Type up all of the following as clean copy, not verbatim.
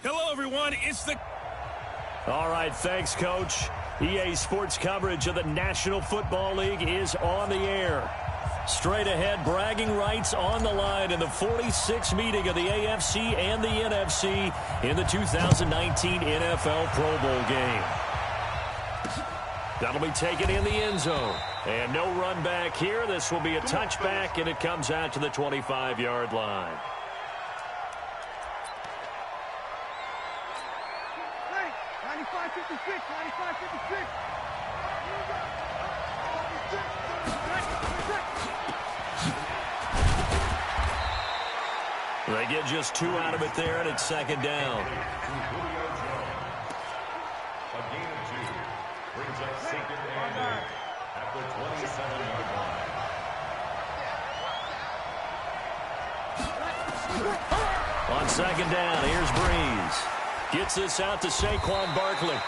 Hello, everyone. It's the... All right, thanks, Coach. EA Sports coverage of the National Football League is on the air. Straight ahead, bragging rights on the line in the 46th meeting of the AFC and the NFC in the 2019 NFL Pro Bowl game. That'll be taken in the end zone. And no run back here. This will be a touchback, and it comes out to the 25-yard line. They get just 2 out of it there, and it's second down. A gain of 2 brings up second and 8 at the 27-yard line. On second down, here's Breeze. Gets this out to Saquon Barkley.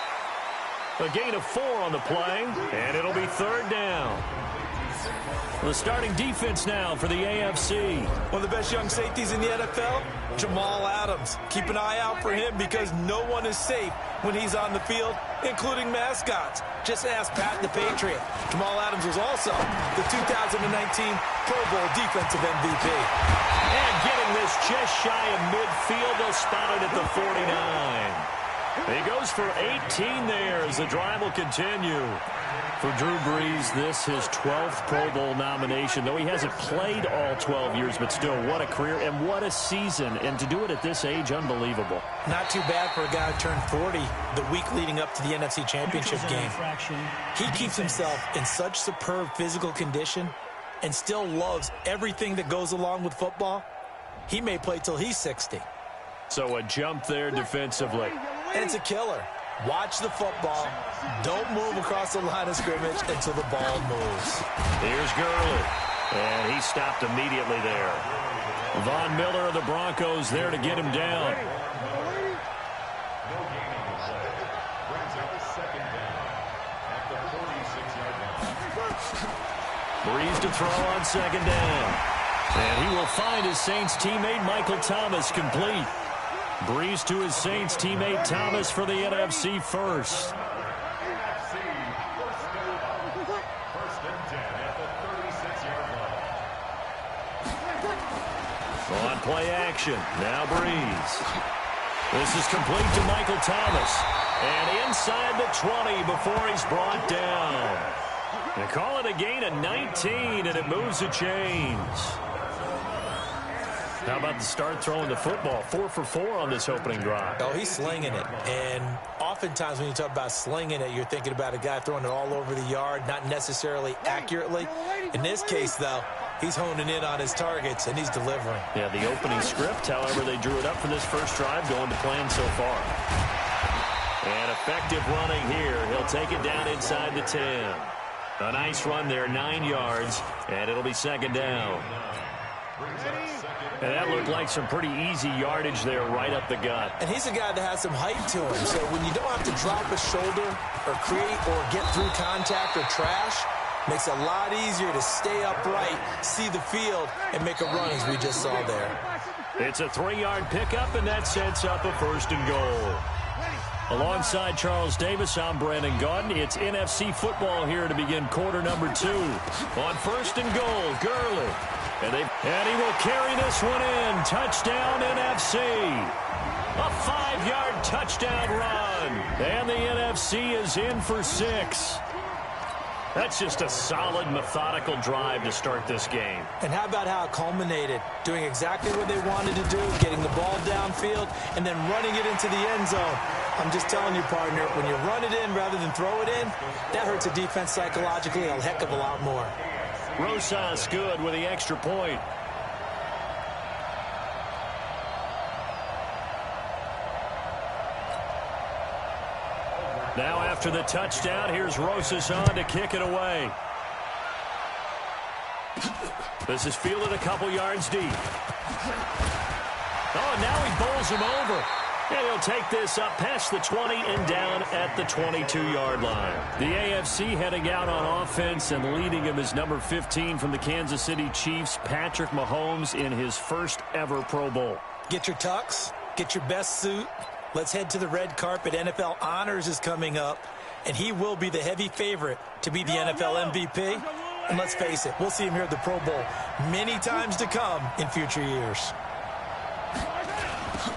A gain of 4 on the play, and it'll be third down. The starting defense now for the AFC. One of the best young safeties in the NFL, Jamal Adams. Keep an eye out for him because no one is safe when he's on the field, including mascots. Just ask Pat the Patriot. Jamal Adams was also the 2019 Pro Bowl Defensive MVP. And getting this just shy of midfield, they'll spot it at the 49. He goes for 18 there as the drive will continue. For Drew Brees, this his 12th Pro Bowl nomination, though he hasn't played all 12 years, but still, what a career and what a season. And to do it at this age, unbelievable. Not too bad for a guy who turned 40 the week leading up to the NFC Championship game. He keeps himself in such superb physical condition and still loves everything that goes along with football. He may play till he's 60. So a jump there defensively. And it's a killer. Watch the football. Don't move across the line of scrimmage until the ball moves. Here's Gurley. And he stopped immediately there. Von Miller of the Broncos there to get him down. Breeze to throw on second down. And he will find his Saints teammate Michael Thomas complete. Breeze to his Saints teammate Thomas for the NFC first. On play action. Now Breeze. This is complete to Michael Thomas. And inside the 20 before he's brought down. They call it a gain of 19, and it moves the chains. How about the start throwing the football? 4 for 4 on this opening drive. Oh, he's slinging it. And oftentimes when you talk about slinging it, you're thinking about a guy throwing it all over the yard, not necessarily accurately. In this case, though, he's honing in on his targets, and he's delivering. Yeah, the opening script, however, they drew it up for this first drive, going to plan so far. And effective running here. He'll take it down inside the 10. A nice run there, 9 yards, and it'll be second down. And that looked like some pretty easy yardage there right up the gut. And he's a guy that has some height to him. So when you don't have to drop a shoulder or create or get through contact or trash, makes it a lot easier to stay upright, see the field, and make a run as we just saw there. It's a 3-yard pickup, and that sets up a first and goal. Alongside Charles Davis, I'm Brandon Gaudin. It's NFC football here to begin quarter number 2. On first and goal, Gurley. And he will carry this one in. Touchdown, NFC. A 5-yard touchdown run. And the NFC is in for 6. That's just a solid, methodical drive to start this game. And how about how it culminated? Doing exactly what they wanted to do, getting the ball downfield, and then running it into the end zone. I'm just telling you, partner, when you run it in rather than throw it in, that hurts a defense psychologically a heck of a lot more. Rosas good with the extra point. Now after the touchdown, here's Rosas on to kick it away. This is fielded a couple yards deep. Oh, now he bowls him over. And he'll take this up past the 20 and down at the 22-yard line. The AFC heading out on offense, and leading him is number 15 from the Kansas City Chiefs, Patrick Mahomes, in his first ever Pro Bowl. Get your tux, get your best suit, Let's head to the red carpet. NFL Honors is coming up, and he will be the heavy favorite to be the NFL MVP. And let's face it, we'll see him here at the Pro Bowl many times to come in future years.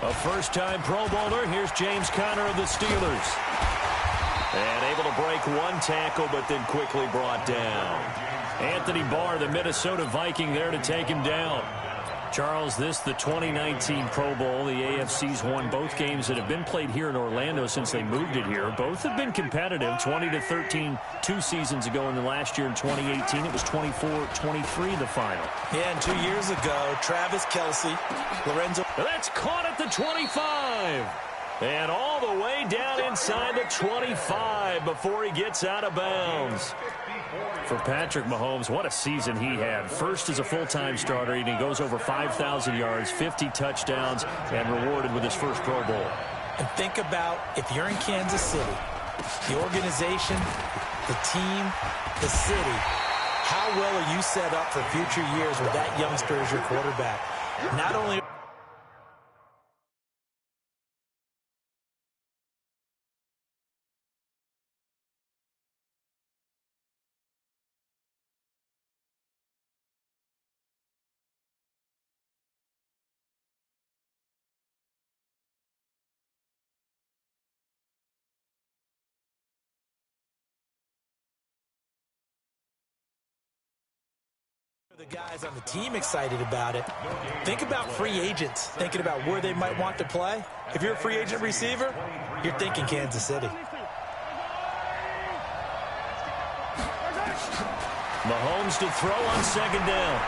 A first-time Pro Bowler. Here's James Conner of the Steelers. And able to break one tackle, but then quickly brought down. Anthony Barr, the Minnesota Viking, there to take him down. Charles, this the 2019 Pro Bowl. The AFC's won both games that have been played here in Orlando since they moved it here. Both have been competitive, 20-13 2 seasons ago, and then last year in 2018 it was 24-23 the final. Yeah, and 2 years ago, Travis Kelce, Lorenzo. That's caught at the 25. And all the way down inside the 25 before he gets out of bounds. For Patrick Mahomes, what a season he had. First as a full-time starter, and he goes over 5,000 yards, 50 touchdowns, and rewarded with his first Pro Bowl. And think about if you're in Kansas City, the organization, the team, the city, how well are you set up for future years with that youngster as your quarterback? Not only the guys on the team excited about it. Think about free agents, thinking about where they might want to play. If you're a free agent receiver, you're thinking Kansas City. Mahomes to throw on second down.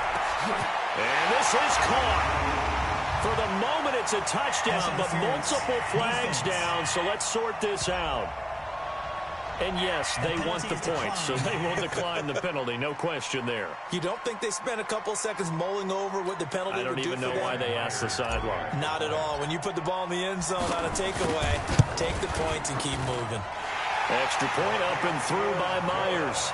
And this is caught. For the moment, it's a touchdown, but multiple flags down, so let's sort this out. And yes, they want the points, so they will decline the penalty, no question there. You don't think they spent a couple seconds mulling over what the penalty would do for them? I don't even know why they asked the sideline. Not at all. When you put the ball in the end zone on a takeaway, take the points and keep moving. Extra point up and through by Myers.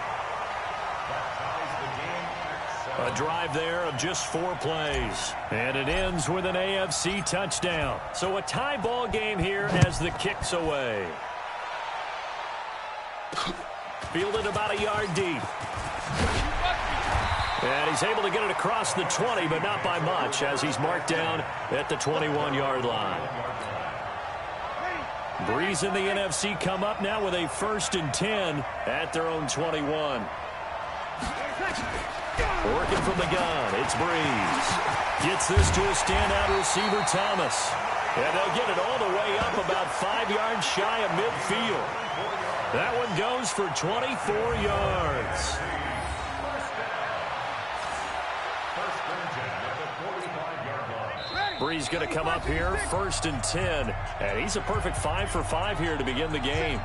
A drive there of just 4 plays. And it ends with an AFC touchdown. So a tie ball game here as the kick's away. Fielded about a yard deep. And he's able to get it across the 20, but not by much, as he's marked down at the 21-yard line. Breeze and the NFC come up now with a 1st and 10 at their own 21. Working from the gun, it's Breeze. Gets this to a standout receiver, Thomas. And they'll get it all the way up about 5 yards shy of midfield. That one goes for 24 yards. Breeze going to come up here, 1st and 10. And he's a perfect 5 for 5 here to begin the game.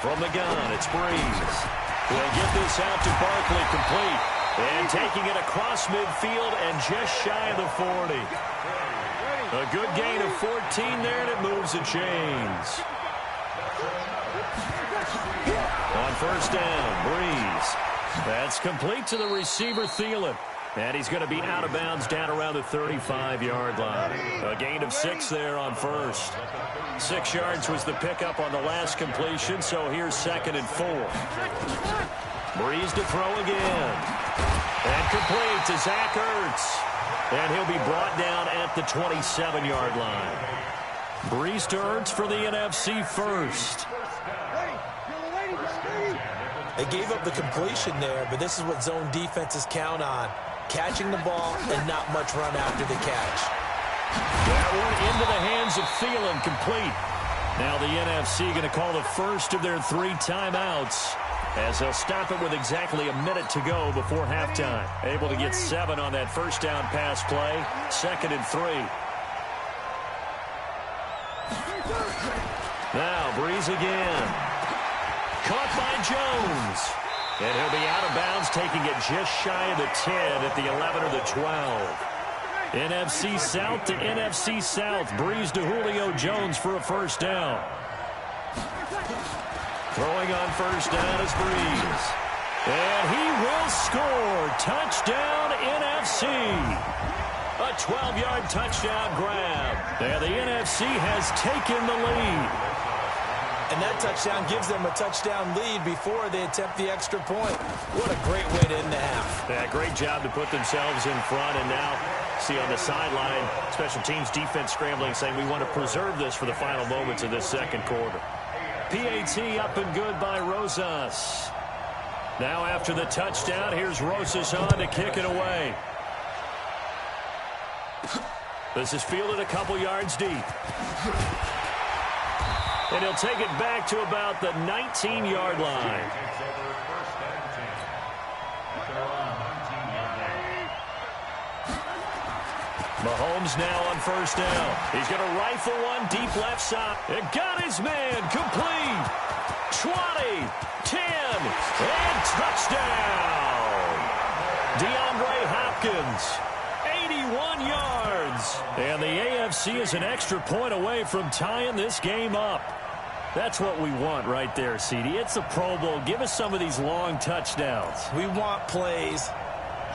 From the gun, it's Breeze. We'll get this out to Barkley, complete. And taking it across midfield and just shy of the 40. A good gain of 14 there, and it moves the chains. On 1st down, Breeze. That's complete to the receiver, Thielen. And he's going to be out of bounds down around the 35-yard line. A gain of 6 there on 1st. 6 yards was the pickup on the last completion, so here's 2nd and 4. Breeze to throw again. And complete to Zach Ertz. And he'll be brought down at the 27-yard line. Breeze to Ertz for the NFC first. They gave up the completion there, but this is what zone defenses count on. Catching the ball and not much run after the catch. That one into the hands of Thielen, complete. Now the NFC going to call the first of their 3 timeouts, as they'll stop it with exactly a minute to go before halftime. Able to get 7 on that 1st down pass play. 2nd and 3. Now Breeze again. Caught by Jones. And he'll be out of bounds, taking it just shy of the 10 at the 11 or the 12. NFC South to NFC South. Breeze to Julio Jones for a 1st down. Throwing on first down is Breeze. And he will score. Touchdown, NFC. A 12-yard touchdown grab. And the NFC has taken the lead. And that touchdown gives them a touchdown lead before they attempt the extra point. What a great way to end the half. Yeah, great job to put themselves in front. And now, see on the sideline, special teams defense scrambling, saying we want to preserve this for the final moments of this second quarter. PAT up and good by Rosas. Now after the touchdown, here's Rosas on to kick it away. This is fielded a couple yards deep. And he'll take it back to about the 19-yard line. Mahomes now on first down. He's going to rifle one deep left side. It got his man complete. 20, 10, and touchdown. DeAndre Hopkins, 81 yards. And the AFC is an extra point away from tying this game up. That's what we want right there, CD. It's a Pro Bowl. Give us some of these long touchdowns. We want plays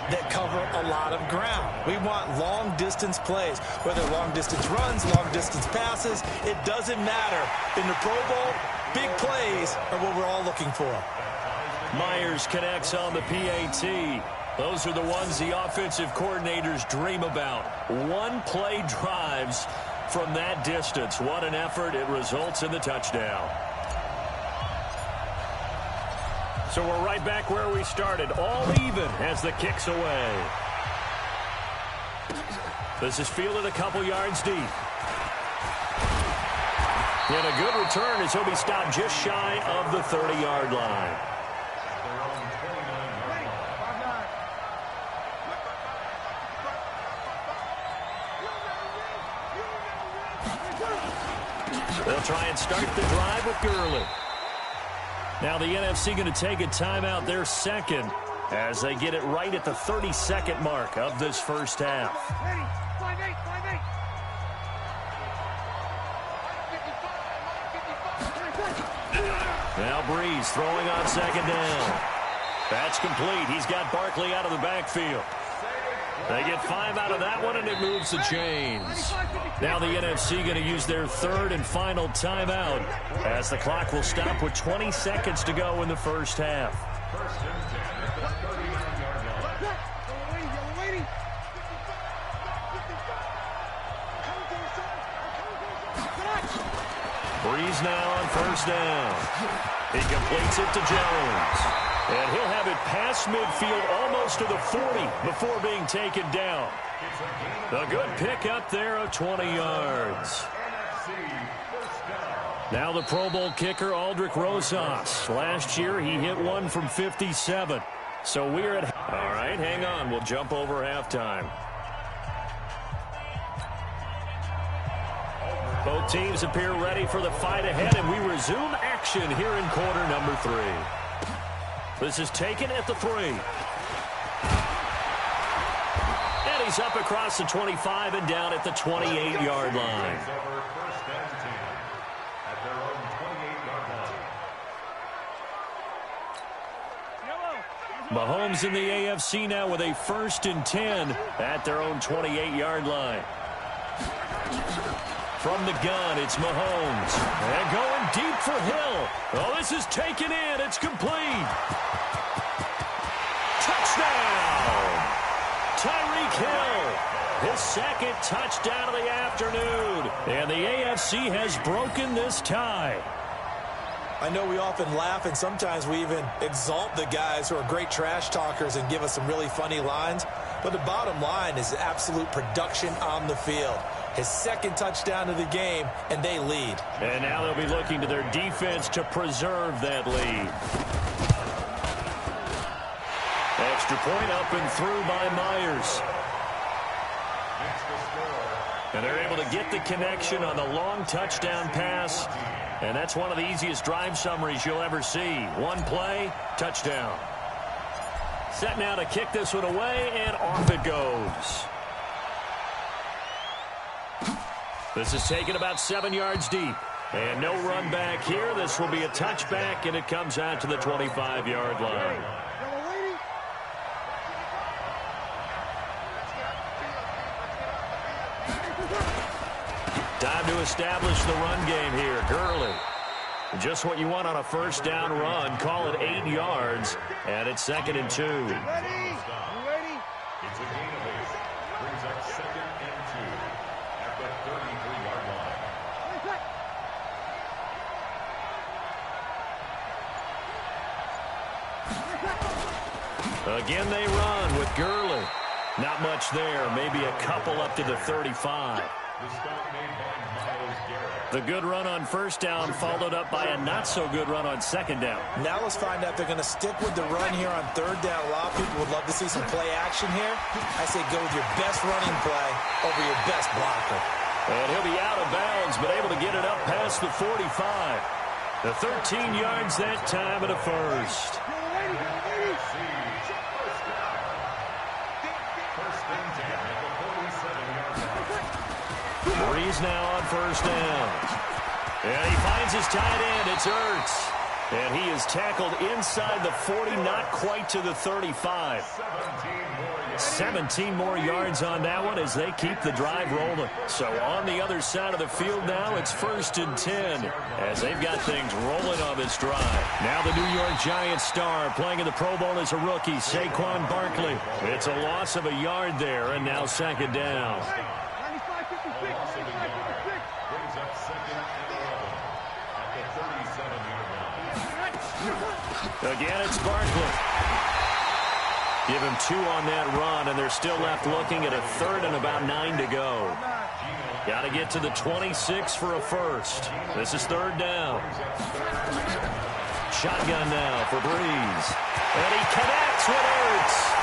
that cover a lot of ground. We want long-distance plays, whether long-distance runs, long-distance passes. It doesn't matter. In the Pro Bowl, big plays are what we're all looking for. Myers connects on the PAT. Those are the ones the offensive coordinators dream about. One-play drives from that distance. What an effort. It results in the touchdown. So we're right back where we started. All even as the kick's away. This is fielded a couple yards deep. And a good return as he'll be stopped just shy of the 30-yard line. They'll try and start the drive with Gurley. Now the NFC going to take a timeout, their second, as they get it right at the 30-second mark of this first half. Now Breeze throwing on second down. That's complete. He's got Barkley out of the backfield. They get 5 out of that one, and it moves the chains. Now the NFC going to use their third and final timeout as the clock will stop with 20 seconds to go in the first half. Breeze now on first down. He completes it to Jones. And he'll have it past midfield almost to the 40 before being taken down. A good pickup there of 20 yards. Now the Pro Bowl kicker, Aldrich Rosas. Last year he hit one from 57. So we're at... All right, hang on. We'll jump over halftime. Both teams appear ready for the fight ahead, and we resume action here in quarter number 3. This is taken at the 3. And he's up across the 25 and down at the 28-yard line. Mahomes in the AFC now with a 1st and 10 at their own 28-yard line. From the gun, it's Mahomes. And going deep for Hill. Oh, this is taken in. It's complete. Touchdown! Tyreek Hill. His second touchdown of the afternoon. And the AFC has broken this tie. I know we often laugh, and sometimes we even exalt the guys who are great trash talkers and give us some really funny lines. But the bottom line is absolute production on the field. His second touchdown of the game, and they lead. And now they'll be looking to their defense to preserve that lead. Extra point up and through by Myers. And they're able to get the connection on the long touchdown pass. And that's one of the easiest drive summaries you'll ever see. One play, touchdown. Set now to kick this one away, and off it goes. This is taken about 7 yards deep. And no run back here. This will be a touchback, and it comes out to the 25-yard line. Time to establish the run game here. Gurley. Just what you want on a first down run. Call it 8 yards, and it's 2nd and 2. It's a gain of 8. Brings up 2nd and 2 at the 33-yard line. Again, they run with Gurley. Not much there. Maybe a couple up to the 35. The good run on first down followed up by a not-so-good run on second down. Now let's find out if they're going to stick with the run here on third down. A lot of people would love to see some play action here. I say go with your best running play over your best blocker. And he'll be out of bounds, but able to get it up past the 45. The 13 yards that time and a first. Breeze now on first down. And he finds his tight end. It's Ertz. And he is tackled inside the 40, not quite to the 35. 17 more yards on that one as they keep the drive rolling. So on the other side of the field now, it's 1st and 10 as they've got things rolling on this drive. Now the New York Giants star playing in the Pro Bowl as a rookie, Saquon Barkley. It's a loss of a yard there, and now 2nd down. Again, it's Barkley. Give him 2 on that run, and they're still left looking at a 3rd and about 9 to go. Got to get to the 26 for a first. This is 3rd down. Shotgun now for Breeze. And he connects with Ertz.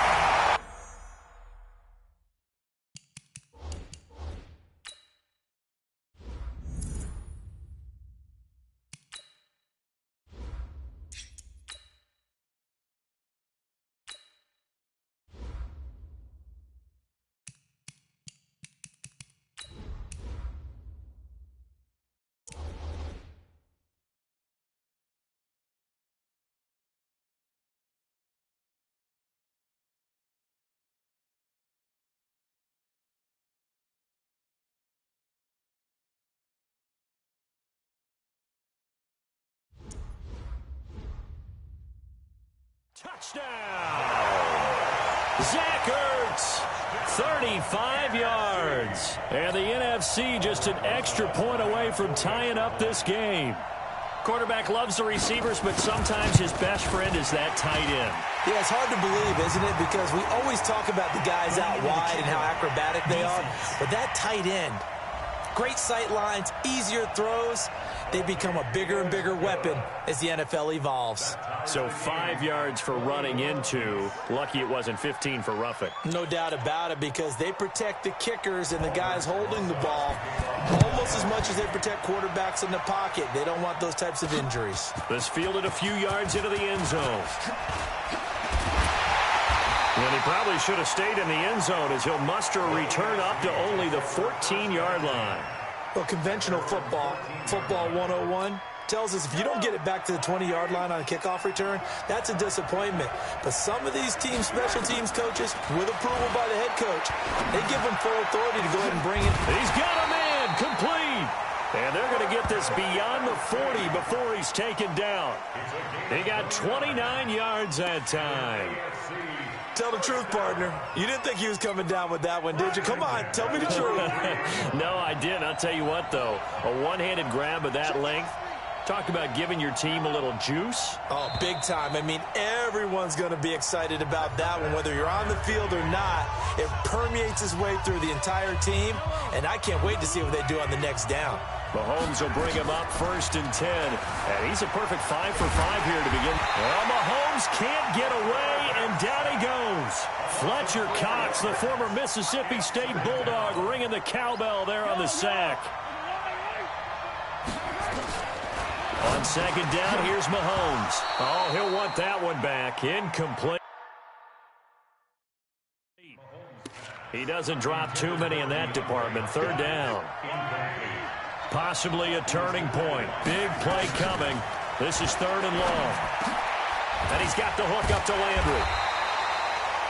Touchdown! Zach Ertz, 35 yards. And the NFC just an extra point away from tying up this game. Quarterback loves the receivers, but sometimes his best friend is that tight end. Yeah, it's hard to believe, isn't it? Because we always talk about the guys out wide and how acrobatic they are. But that tight end, great sight lines, easier throws. They become a bigger and bigger weapon as the NFL evolves. So 5 yards for running into. Lucky it wasn't 15 for roughing. No doubt about it, because they protect the kickers and the guys holding the ball almost as much as they protect quarterbacks in the pocket. They don't want those types of injuries. This fielded a few yards into the end zone. And he probably should have stayed in the end zone as he'll muster a return up to only the 14-yard line. Well, conventional football 101, tells us if you don't get it back to the 20-yard line on a kickoff return, that's a disappointment. But some of these teams, special teams coaches, with approval by the head coach, they give them full authority to go ahead and bring it. He's got a man complete. And they're going to get this beyond the 40 before he's taken down. He got 29 yards that time. Tell the truth, partner. You didn't think he was coming down with that one, did you? Come on, tell me the truth. No, I didn't. I'll tell you what, though. A one-handed grab of that length. Talk about giving your team a little juice. Oh, big time. I mean, everyone's going to be excited about that one, whether you're on the field or not. It permeates its way through the entire team, and I can't wait to see what they do on the next down. Mahomes will bring him up 1st and 10. And he's a perfect 5 for 5 here to begin. Well, Mahomes can't get away, and down he goes. Fletcher Cox, the former Mississippi State Bulldog, ringing the cowbell there on the sack. On 2nd down, here's Mahomes. Oh, he'll want that one back. Incomplete. He doesn't drop too many in that department. 3rd down. Possibly a turning point. Big play coming. This is 3rd and long. And he's got the hook up to Landry.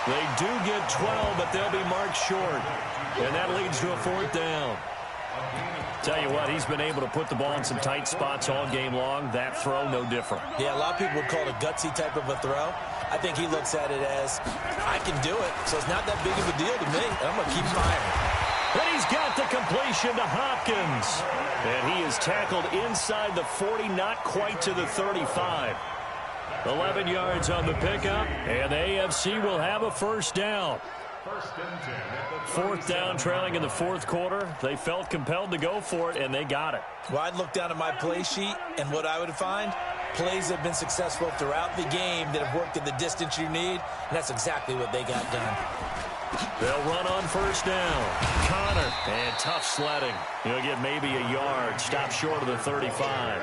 They do get 12, but they'll be marked short. And that leads to a 4th down. Tell you what, he's been able to put the ball in some tight spots all game long. That throw, no different. Yeah, a lot of people would call it a gutsy type of a throw. I think he looks at it as, I can do it, so it's not that big of a deal to me. I'm going to keep firing. And he's got the completion to Hopkins. And he is tackled inside the 40, not quite to the 35. 11 yards on the pickup, and the AFC will have a 1st down. 4th down, trailing in the 4th quarter. They felt compelled to go for it, and they got it. Well, I'd look down at my play sheet, and what I would find, plays have been successful throughout the game that have worked at the distance you need, and that's exactly what they got done. They'll run on 1st down. Connor, and tough sledding. He'll get maybe a yard. Stop short of the 35.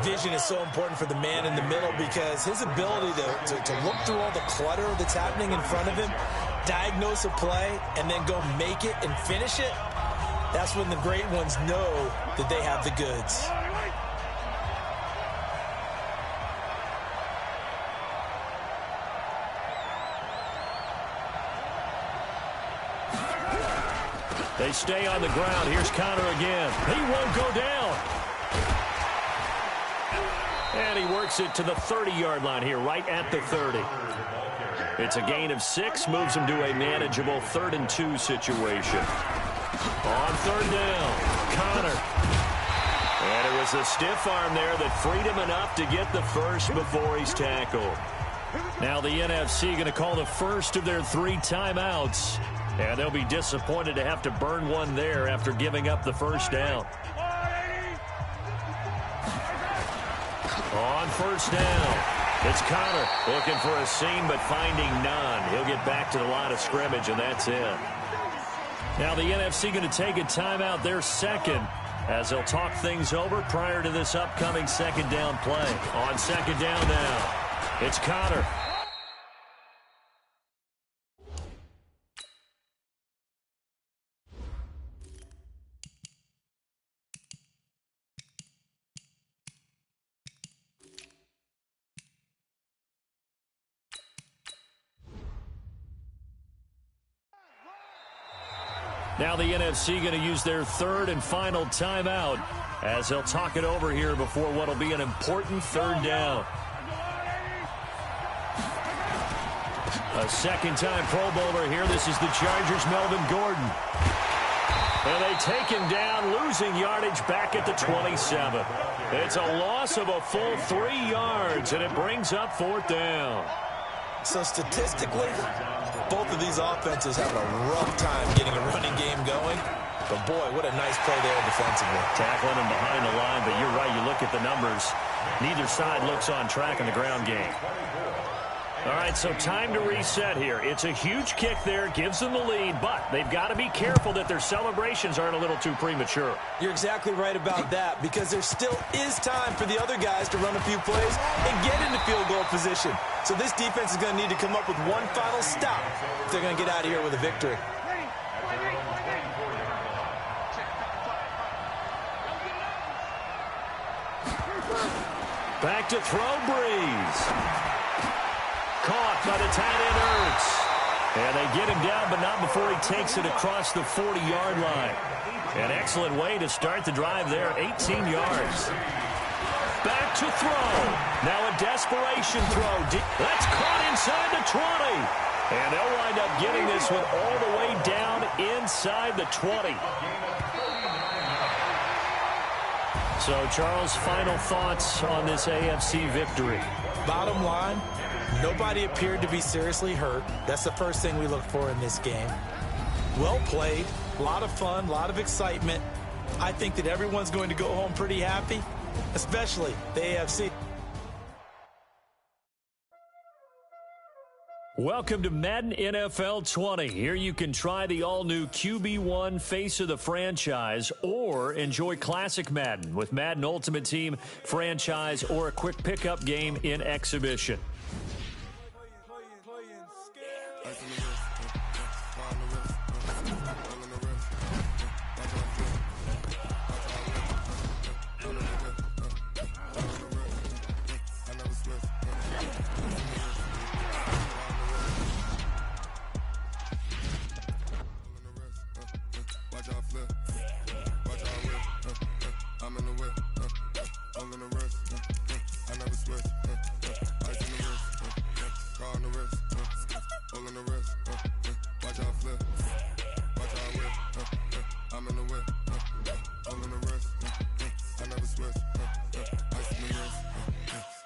Vision is so important for the man in the middle because his ability to look through all the clutter that's happening in front of him, diagnose a play, and then go make it and finish it, that's when the great ones know that they have the goods. They stay on the ground. Here's Connor again. He won't go down. And he works it to the 30-yard line here, right at the 30. It's a gain of 6, moves him to a manageable 3rd and 2 situation. On 3rd down, Connor. And it was a stiff arm there that freed him enough to get the first before he's tackled. Now the NFC going to call the first of their 3 timeouts. And they'll be disappointed to have to burn one there after giving up the 1st down. On 1st down, it's Connor looking for a seam but finding none. He'll get back to the line of scrimmage, and that's it. Now the NFC going to take a timeout, their 2nd, as they'll talk things over prior to this upcoming 2nd down play. On 2nd down now, it's Connor. Now the NFC going to use their 3rd and final timeout as they'll talk it over here before what will be an important 3rd down. A 2nd-time Pro Bowler here. This is the Chargers' Melvin Gordon. And they take him down, losing yardage back at the 27. It's a loss of a full 3 yards, and it brings up 4th down. So statistically, both of these offenses have a rough time getting a running game going. But, boy, what a nice play there defensively. Tackling him behind the line, but you're right. You look at the numbers. Neither side looks on track in the ground game. All right, so time to reset here. It's a huge kick there, gives them the lead, but they've got to be careful that their celebrations aren't a little too premature. You're exactly right about that because there still is time for the other guys to run a few plays and get into field goal position. So this defense is going to need to come up with one final stop if they're going to get out of here with a victory. Back to throw, Breeze. Caught by the tight end, Ertz. And they get him down, but not before he takes it across the 40-yard line. An excellent way to start the drive there, 18 yards. Back to throw. Now a desperation throw. That's caught inside the 20. And they'll wind up getting this one all the way down inside the 20. So, Charles, final thoughts on this AFC victory? Bottom line, nobody appeared to be seriously hurt. That's the first thing we look for in this game. Well played, a lot of fun, a lot of excitement. I think that everyone's going to go home pretty happy, especially the AFC. Welcome to Madden NFL 20. Here you can try the all-new QB1 face of the franchise or enjoy classic Madden with Madden Ultimate Team, franchise, or a quick pickup game in exhibition. never switch. Ice in the wrist, car on the wrist, hole in the wrist. Watch how I flip, watch how I whip. I'm in the whip, hole in the wrist. I never switch. Ice in the wrist.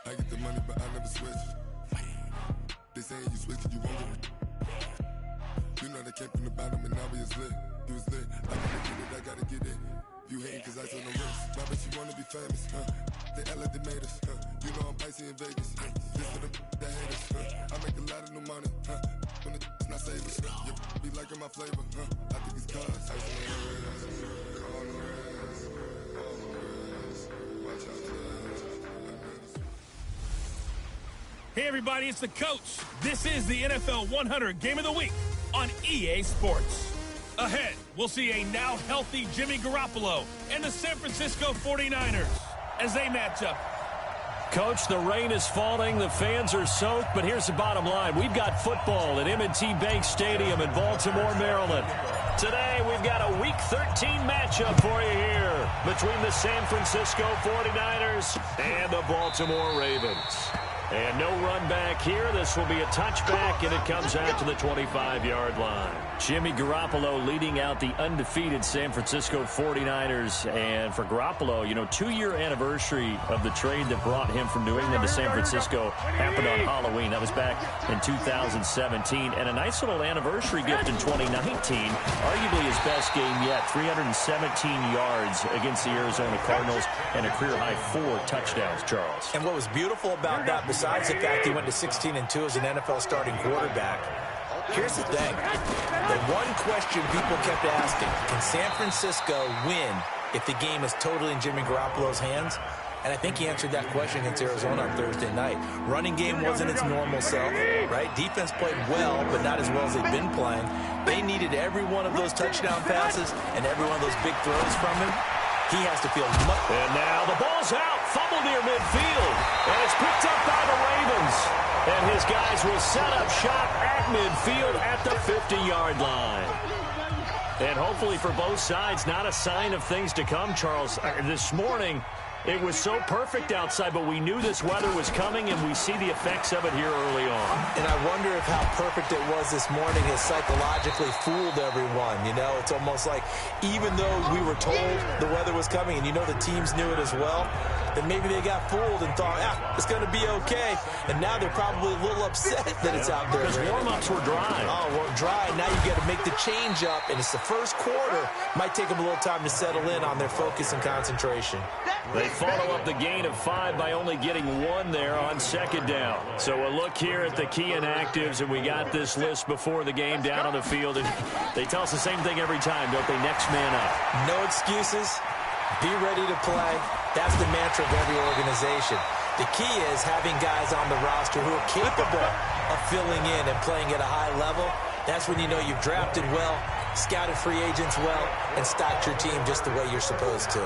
I get the money, but I never switch. They saying you switch and you won't get it. You know they came from the bottom and now we is lit. You was lit. I gotta get it, I gotta get it. You hating cause ice on the wrist. Why bet you wanna be famous, They act like they made us, You know I'm icy in Vegas, This for the that hate us, I make a lot of new money, When it's not savers, You be liking my flavor, I think it's cause ice on the wrist, on the wrist, on the wrist. Watch out for that. Hey everybody, it's the coach. This is the NFL 100 Game of the Week on EA Sports. Ahead, we'll see a now healthy Jimmy Garoppolo and the San Francisco 49ers as they match up. Coach, the rain is falling, the fans are soaked, but here's the bottom line. We've got football at M&T Bank Stadium in Baltimore, Maryland. Today, we've got a Week 13 matchup for you here between the San Francisco 49ers and the Baltimore Ravens. And no run back here. This will be a touchback, and it comes out to the 25-yard line. Jimmy Garoppolo leading out the undefeated San Francisco 49ers. And for Garoppolo, 2-year anniversary of the trade that brought him from New England to San Francisco happened on Halloween. That was back in 2017. And a nice little anniversary gift in 2019. Arguably his best game yet. 317 yards against the Arizona Cardinals and a career-high 4 touchdowns, Charles. And what was beautiful about that, besides the fact he went to 16-2 as an NFL starting quarterback, here's the thing. The one question people kept asking, can San Francisco win if the game is totally in Jimmy Garoppolo's hands? And I think he answered that question against Arizona on Thursday night. Running game wasn't its normal self, right? Defense played well, but not as well as they've been playing. They needed every one of those touchdown passes and every one of those big throws from him. He has to feel much. And now the ball's out. Fumble near midfield. And it's picked up by the Ravens. And his guys will set up shop at midfield at the 50-yard line. And hopefully for both sides, not a sign of things to come, Charles. This morning, it was so perfect outside, but we knew this weather was coming, and we see the effects of it here early on. And I wonder if how perfect it was this morning has psychologically fooled everyone. It's almost like even though we were told the weather was coming, and the teams knew it as well, then maybe they got fooled and thought, it's going to be okay. And now they're probably a little upset that it's out there. Because warm-ups were dry. Oh, well, dry. Now you got to make the change up, and it's the first quarter. Might take them a little time to settle in on their focus and concentration. They follow up the gain of 5 by only getting 1 there on second down. So a look here at the key inactives, and we got this list before the game down on the field. And they tell us the same thing every time, don't they? Next man up. No excuses. Be ready to play. That's the mantra of every organization. The key is having guys on the roster who are capable of filling in and playing at a high level. That's when you know you've drafted well, scouted free agents well, and stocked your team just the way you're supposed to.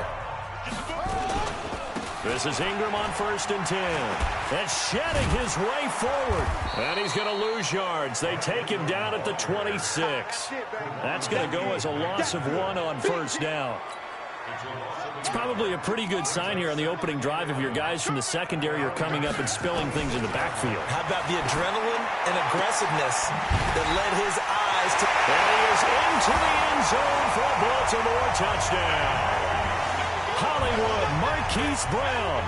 This is Ingram on 1st and 10. And shedding his way forward. And he's going to lose yards. They take him down at the 26. That's going to go as a loss of 1 on 1st down. It's probably a pretty good sign here on the opening drive if your guys from the secondary are coming up and spilling things in the backfield. How about the adrenaline and aggressiveness that led his eyes to... And he is into the end zone for a Baltimore touchdown. Hollywood Marquise Brown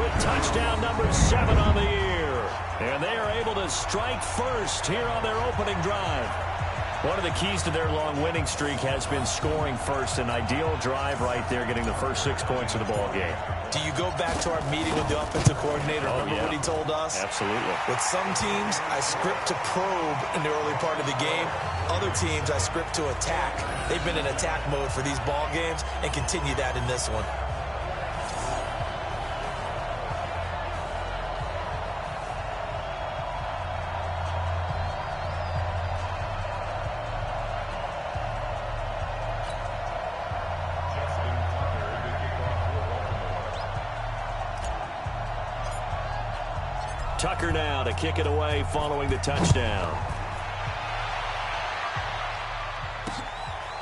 with touchdown number 7 on the year. And they are able to strike first here on their opening drive. One of the keys to their long winning streak has been scoring first. An ideal drive right there, getting the first 6 points of the ball game. Do you go back to our meeting with the offensive coordinator? Remember what he told us? Absolutely. With some teams, I script to probe in the early part of the game. Other teams, I script to attack. They've been in attack mode for these ball games and continue that in this one. Tucker now to kick it away following the touchdown.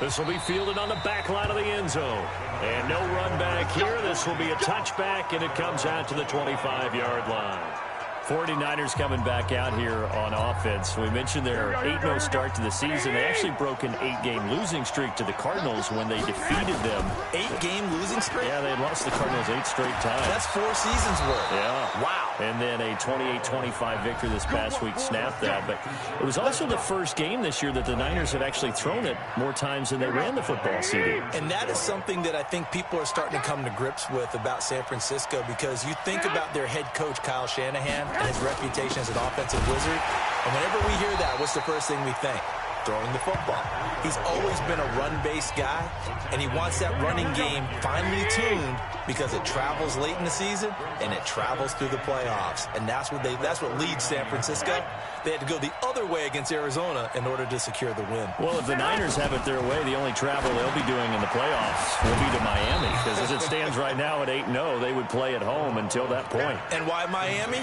This will be fielded on the back line of the end zone. And no run back here. This will be a touchback, and it comes out to the 25-yard line. 49ers coming back out here on offense. We mentioned their 8-0 start to the season. They actually broke an 8-game losing streak to the Cardinals when they defeated them. 8-game losing streak? Yeah, they had lost the Cardinals 8 straight times. That's 4 seasons worth. Yeah. Wow. And then a 28-25 victory this past week snapped that. But it was also the first game this year that the Niners have actually thrown it more times than they ran the football CD. And that is something that I think people are starting to come to grips with about San Francisco, because you think about their head coach, Kyle Shanahan, and his reputation as an offensive wizard. And whenever we hear that, what's the first thing we think? Throwing the football. He's always been a run-based guy, and he wants that running game finely tuned because it travels late in the season and it travels through the playoffs. And that's what leads San Francisco. They had to go the other way against Arizona in order to secure the win. Well, if the Niners have it their way, the only travel they'll be doing in the playoffs will be to Miami, because as it stands right now at 8-0, they would play at home until that point. And why Miami?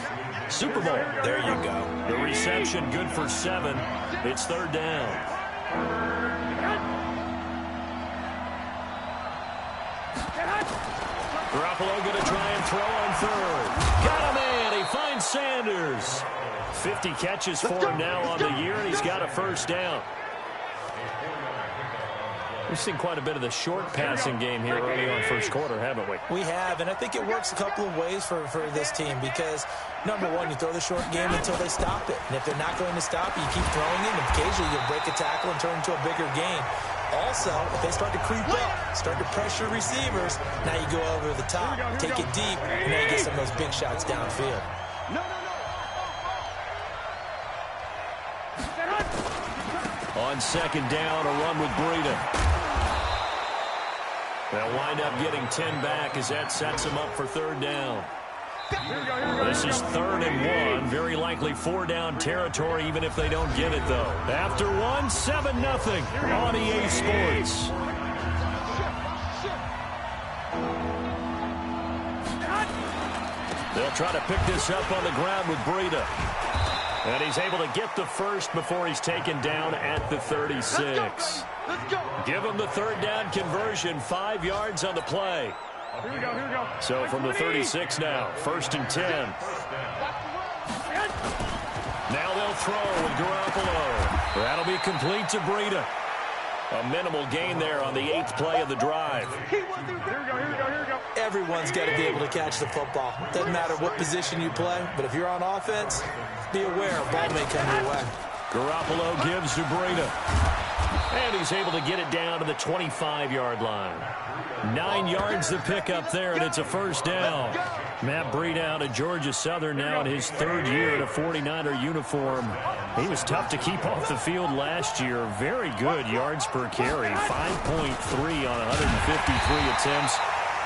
Super Bowl. There you go. The reception good for 7. It's third down. Garoppolo going to try and throw on third. Got a man. He finds Sanders. 50 catches for him now on the year, and he's got a first down. We've seen quite a bit of the short passing game here early on first quarter, haven't we? We have, and I think it works a couple of ways for this team, because, number one, you throw the short game until they stop it. And if they're not going to stop it, you keep throwing it, and occasionally you'll break a tackle and turn into a bigger game. Also, if they start to creep up, start to pressure receivers, now you go over the top, take it deep, and now you get some of those big shots downfield. On second down, a run with Breida. They'll wind up getting 10 back as that sets them up for third down. This is 3rd and 1. Very likely 4-down territory, even if they don't get it, though. After 1, 7-0 on EA Sports. They'll try to pick this up on the ground with Breida. And he's able to get the first before he's taken down at the 36. Give him the third down conversion, 5 yards on the play. Here we go. So from the 36 now, 1st and 10. Now they'll throw with Garoppolo. That'll be complete to Breida. A minimal gain there on the 8th play of the drive. Here we go. Everyone's got to be able to catch the football. Doesn't matter what position you play, but if you're on offense, be aware a ball may come your way. Garoppolo gives to Breida. And he's able to get it down to the 25-yard line. 9 yards to pick up there, and it's a first down. Matt Breida out of Georgia Southern now in his 3rd year in a 49er uniform. He was tough to keep off the field last year. Very good yards per carry, 5.3 on 153 attempts.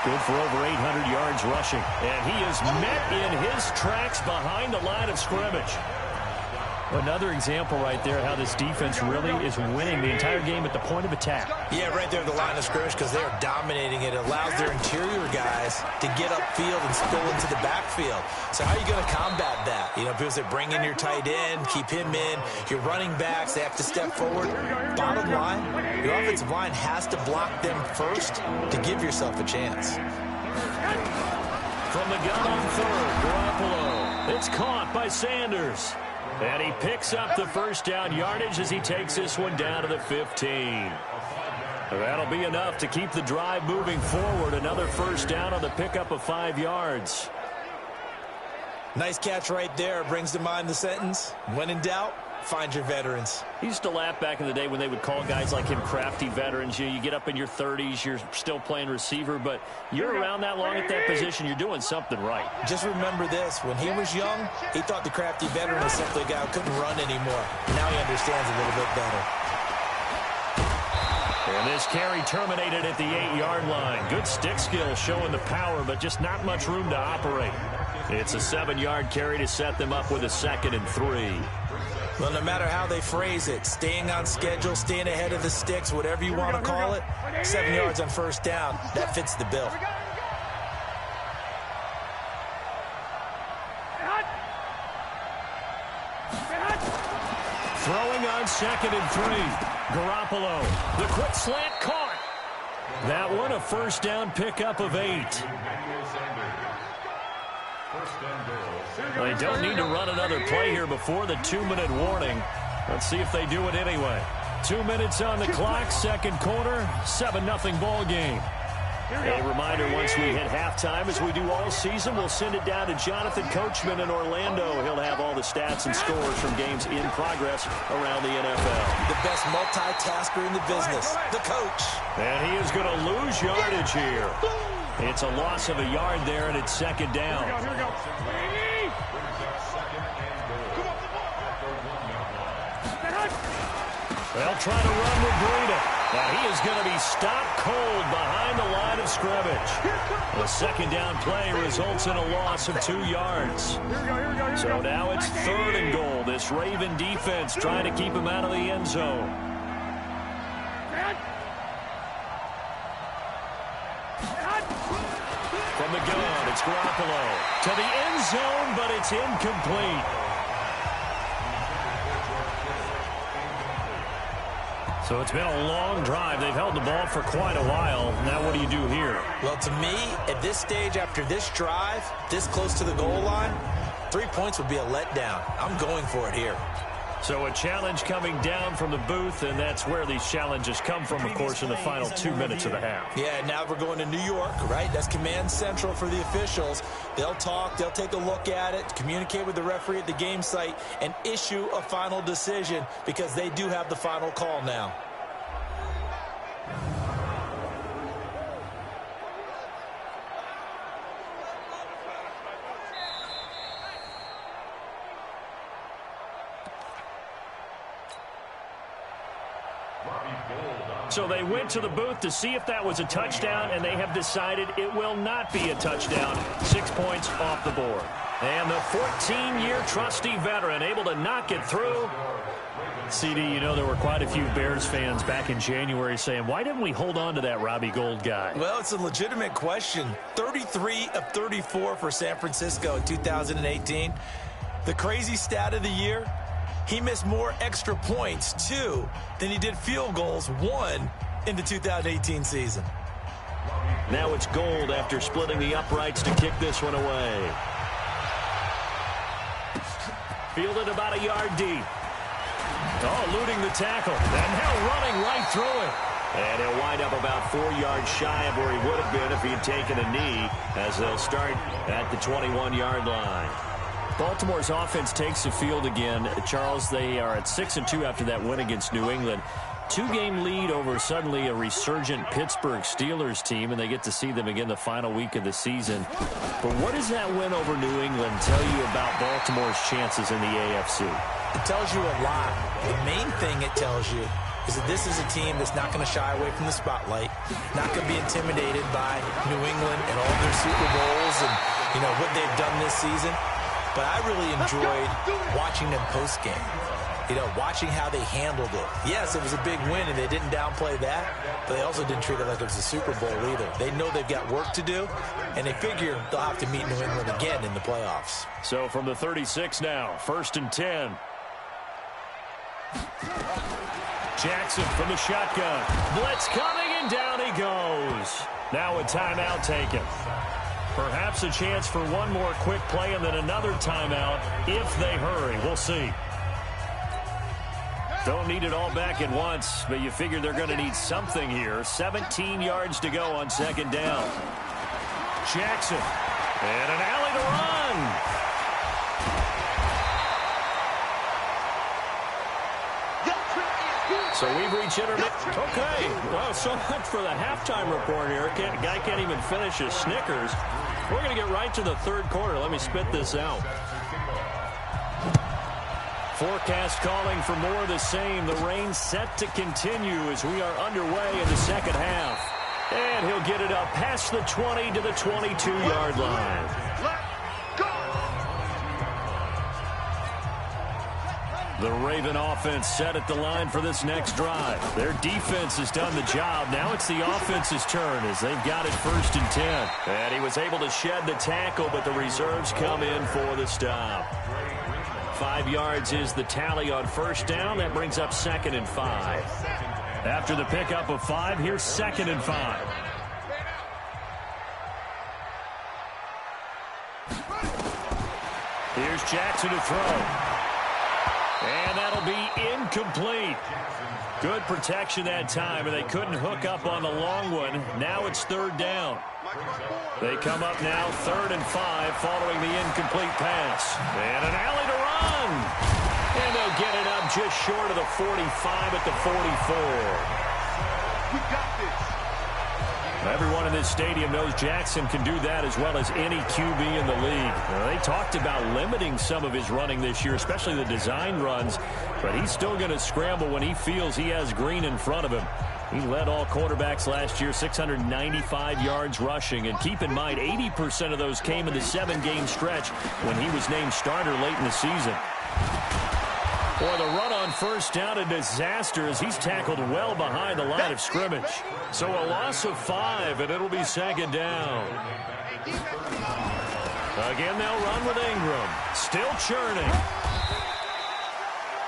Good for over 800 yards rushing. And he is met in his tracks behind the line of scrimmage. Another example right there how this defense really is winning the entire game at the point of attack. Yeah, right there at the line of scrimmage, because they are dominating it. It allows their interior guys to get upfield and spill into the backfield. So how are you going to combat that? You know, people say bring in your tight end, keep him in. Your running backs, they have to step forward. Bottom line, your offensive line has to block them first to give yourself a chance. From the gun on third, Garoppolo. It's caught by Sanders. And he picks up the first down yardage as he takes this one down to the 15. That'll be enough to keep the drive moving forward. Another first down on the pickup of 5 yards. Nice catch right there. Brings to mind the sentence, when in doubt, find your veterans. He used to laugh back in the day when they would call guys like him crafty veterans. You get up in your 30s, you're still playing receiver, but you're around that long at that position, you're doing something right. Just remember this. When he was young, he thought the crafty veteran was simply a guy who couldn't run anymore. Now he understands a little bit better. And this carry terminated at the 8-yard line. Good stick skill showing the power, but just not much room to operate. It's a 7-yard carry to set them up with a 2nd and 3. Well, no matter how they phrase it, staying on schedule, staying ahead of the sticks, whatever you want to call it, 7 yards on first down, that fits the bill. Throwing on 2nd and 3. Garoppolo, the quick slant caught. That one a first down pickup of 8. They don't need to run another play here before the 2-minute warning. Let's see if they do it anyway. 2 minutes on the clock, second quarter, 7-0 ball game. A reminder, once we hit halftime, as we do all season, we'll send it down to Jonathan Coachman in Orlando. He'll have all the stats and scores from games in progress around the NFL. The best multitasker in the business, the coach. And he is going to lose yardage here. It's a loss of a yard there, and it's second down. Here we go. They'll try to run with Breida. Now he is going to be stopped cold behind the line of scrimmage. The second down play results in a loss of 2 yards. So now it's 3rd and goal. This Raven defense trying to keep him out of the end zone. From the gun, it's Garoppolo to the end zone, but it's incomplete. So it's been a long drive. They've held the ball for quite a while. Now what do you do here? Well, to me, at this stage, after this drive, this close to the goal line, 3 points would be a letdown. I'm going for it here. So a challenge coming down from the booth, and that's where these challenges come from, of course, in the final 2 minutes of the half. Yeah, now we're going to New York, right? That's command central for the officials. They'll talk, they'll take a look at it, communicate with the referee at the game site, and issue a final decision because they do have the final call now. So they went to the booth to see if that was a touchdown, and they have decided it will not be a touchdown. 6 points off the board. And the 14-year trusty veteran able to knock it through. CD, you know there were quite a few Bears fans back in January saying, why didn't we hold on to that Robbie Gould guy? Well, it's a legitimate question. 33 of 34 for San Francisco in 2018. The crazy stat of the year, he missed more extra points, 2, than he did field goals, 1, in the 2018 season. Now it's Gould after splitting the uprights to kick this one away. Fielded about a yard deep. Oh, eluding the tackle. And now running right through it. And he'll wind up about 4 yards shy of where he would have been if he had taken a knee, as they'll start at the 21-yard line. Baltimore's offense takes the field again. Charles, they are at 6-2 after that win against New England. 2-game lead over suddenly a resurgent Pittsburgh Steelers team, and they get to see them again the final week of the season. But what does that win over New England tell you about Baltimore's chances in the AFC? It tells you a lot. The main thing it tells you is that this is a team that's not going to shy away from the spotlight, not going to be intimidated by New England and all their Super Bowls and, you know, what they've done this season. But I really enjoyed watching them post-game, you know, watching how they handled it. Yes, it was a big win, and they didn't downplay that, but they also didn't treat it like it was a Super Bowl either. They know they've got work to do, and they figure they'll have to meet New England again in the playoffs. So from the 36 now, 1st and 10. Jackson from the shotgun. Blitz coming, and down he goes. Now a timeout taken. Perhaps a chance for one more quick play and then another timeout if they hurry. We'll see. Don't need it all back at once, but you figure they're going to need something here. 17 yards to go on 2nd down. Jackson. And an alley to run. So we've reached intermission. Okay, well, so much for the halftime report here. Guy can't even finish his Snickers. We're going to get right to the 3rd quarter. Let me spit this out. Forecast calling for more of the same. The rain set to continue as we are underway in the 2nd half. And he'll get it up past the 20 to the 22-yard line. The Raven offense set at the line for this next drive. Their defense has done the job. Now it's the offense's turn as they've got it 1st and 10. And he was able to shed the tackle, but the reserves come in for the stop. 5 yards is the tally on first down. That brings up 2nd and 5. After the pickup of 5, here's 2nd and 5. Here's Jackson to throw. And that'll be incomplete. Good protection that time, and they couldn't hook up on the long one. Now it's 3rd down. They come up now 3rd and 5 following the incomplete pass. And an alley to run. And they'll get it up just short of the 45 at the 44. We got this. Everyone in this stadium knows Jackson can do that as well as any QB in the league. They talked about limiting some of his running this year, especially the design runs, but he's still going to scramble when he feels he has green in front of him. He led all quarterbacks last year, 695 yards rushing. And keep in mind, 80% of those came in the 7-game stretch when he was named starter late in the season. Boy, the run on first down, a disaster as he's tackled well behind the line of scrimmage. So a loss of 5, and it'll be 2nd down. Again, they'll run with Ingram. Still churning.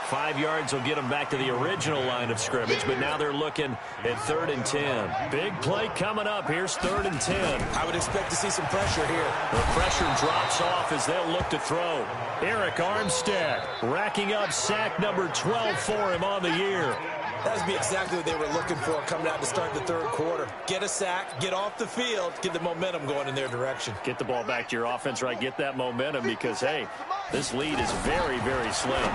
5 yards will get them back to the original line of scrimmage, but now they're looking at 3rd and 10. Big play coming up. Here's 3rd and 10. I would expect to see some pressure here. The pressure drops off as they'll look to throw. Eric Armstead racking up sack number 12 for him on the year. That would be exactly what they were looking for coming out to start the 3rd quarter. Get a sack, get off the field, get the momentum going in their direction. Get the ball back to your offense, right? Get that momentum because, hey, this lead is very, very slim.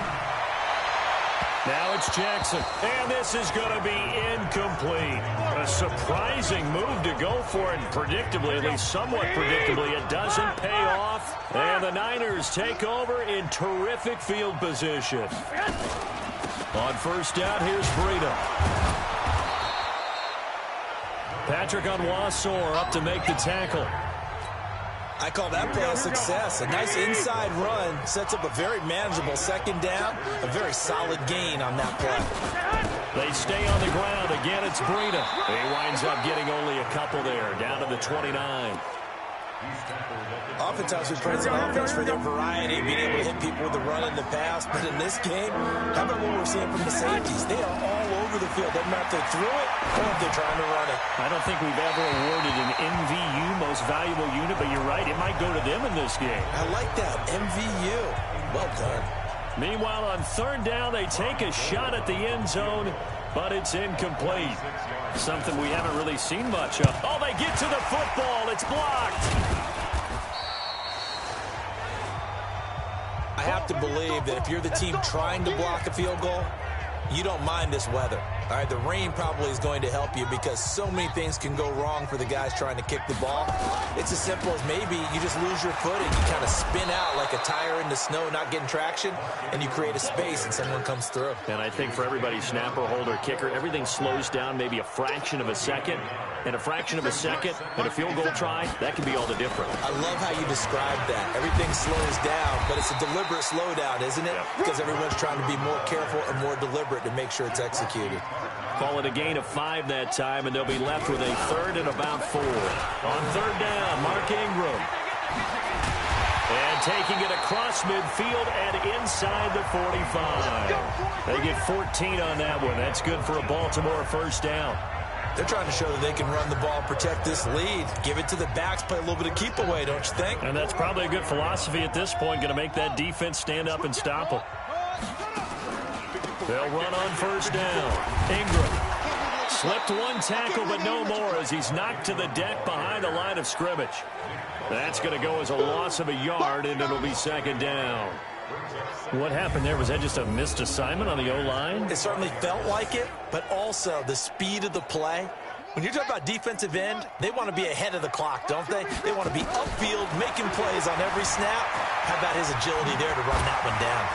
Now it's Jackson, and this is going to be incomplete. A surprising move to go for it, and predictably, at least somewhat predictably, it doesn't pay off. And the Niners take over in terrific field position. On first down, here's Breida. Patrick Onwuasor up to make the tackle. I call that play a success. A nice inside run sets up a very manageable 2nd down. A very solid gain on that play. They stay on the ground. Again, it's Breida. He winds up getting only a couple there, down to the 29. Oftentimes we praise an offense for their variety, being able to hit people with the run and the pass. But in this game, how about what we're seeing from the safeties? They are all over the field. Doesn't matter if they threw it or if they're trying to run it. I don't think we've ever awarded an MVU, most valuable unit, but you're right, it might go to them in this game. I like that, MVU. Well done. Meanwhile, on 3rd down, they take a shot at the end zone, but it's incomplete. Something we haven't really seen much of. Oh, they get to the football. It's blocked. I have to believe that if you're the team trying to block a field goal, you don't mind this weather. All right, the rain probably is going to help you because so many things can go wrong for the guys trying to kick the ball. It's as simple as maybe you just lose your footing. You kind of spin out like a tire in the snow, not getting traction, and you create a space and someone comes through. And I think for everybody, snapper, holder, kicker, everything slows down maybe a fraction of a second. And a fraction of a second and a field goal try, that can be all the difference. I love how you described that. Everything slows down, but it's a deliberate slowdown, isn't it? Because everyone's trying to be more careful and more deliberate to make sure it's executed. Call it a gain of 5 that time, and they'll be left with a 3rd and about 4. On 3rd down, Mark Ingram. And taking it across midfield and inside the 45. They get 14 on that one. That's good for a Baltimore first down. They're trying to show that they can run the ball, protect this lead. Give it to the backs, play a little bit of keep away, don't you think? And that's probably a good philosophy at this point, going to make that defense stand up and stop them. They'll run on first down. Ingram slipped one tackle, but no more as he's knocked to the deck behind the line of scrimmage. That's going to go as a loss of a yard, and it'll be 2nd down. What happened there? Was that just a missed assignment on the O-line? It certainly felt like it, but also the speed of the play. When you're talking about defensive end, they want to be ahead of the clock, don't they? They want to be upfield, making plays on every snap. How about his agility there to run that one down?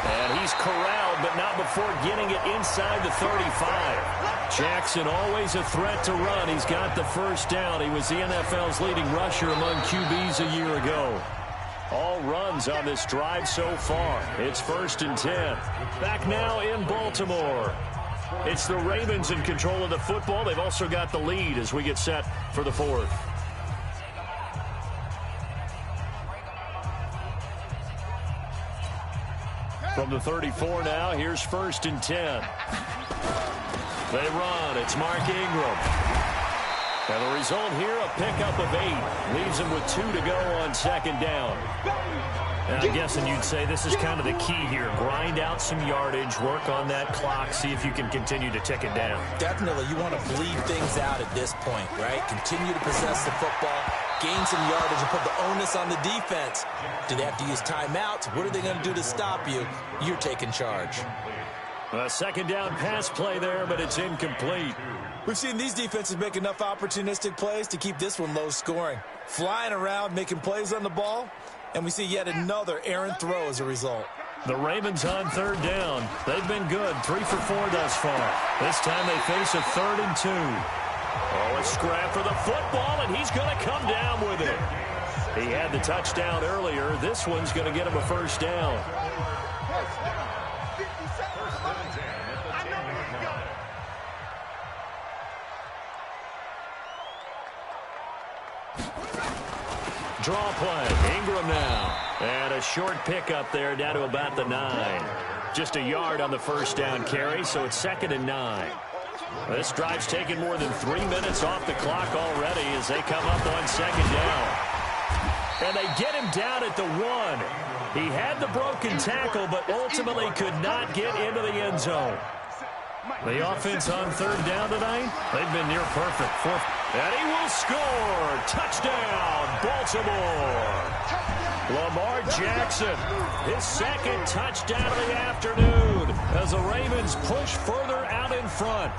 And he's corralled, but not before getting it inside the 35. Jackson always a threat to run. He's got the first down. He was the NFL's leading rusher among QBs a year ago. All runs on this drive so far. It's 1st and 10. Back now in Baltimore. It's the Ravens in control of the football. They've also got the lead as we get set for the 4th. From the 34 now, here's 1st and 10. They run. It's Mark Ingram. And the result here, a pickup of 8. Leaves him with 2 to go on 2nd down. And I'm guessing you'd say this is kind of the key here. Grind out some yardage, work on that clock, see if you can continue to tick it down. Definitely. You want to bleed things out at this point, right? Continue to possess the football, gain some yardage, and put the onus on the defense. Do they have to use timeouts? What are they going to do to stop you? You're taking charge. A 2nd down pass play there, but it's incomplete. We've seen these defenses make enough opportunistic plays to keep this one low scoring. Flying around, making plays on the ball, and we see yet another errant throw as a result. The Ravens on 3rd down. They've been good, 3 for 4 thus far. This time they face a 3rd and 2. Oh, a scrap for the football, and he's going to come down with it. He had the touchdown earlier. This one's going to get him a 1st down. Draw play. Ingram now. And a short pickup there down to about the 9. Just a yard on the 1st down carry, so it's 2nd and 9. This drive's taken more than 3 minutes off the clock already as they come up on 2nd down. And they get him down at the 1. He had the broken tackle, but ultimately could not get into the end zone. The offense on 3rd down tonight, they've been near perfect. And he will score. Touchdown, Baltimore. Lamar Jackson, his 2nd touchdown of the afternoon as the Ravens push further out in front.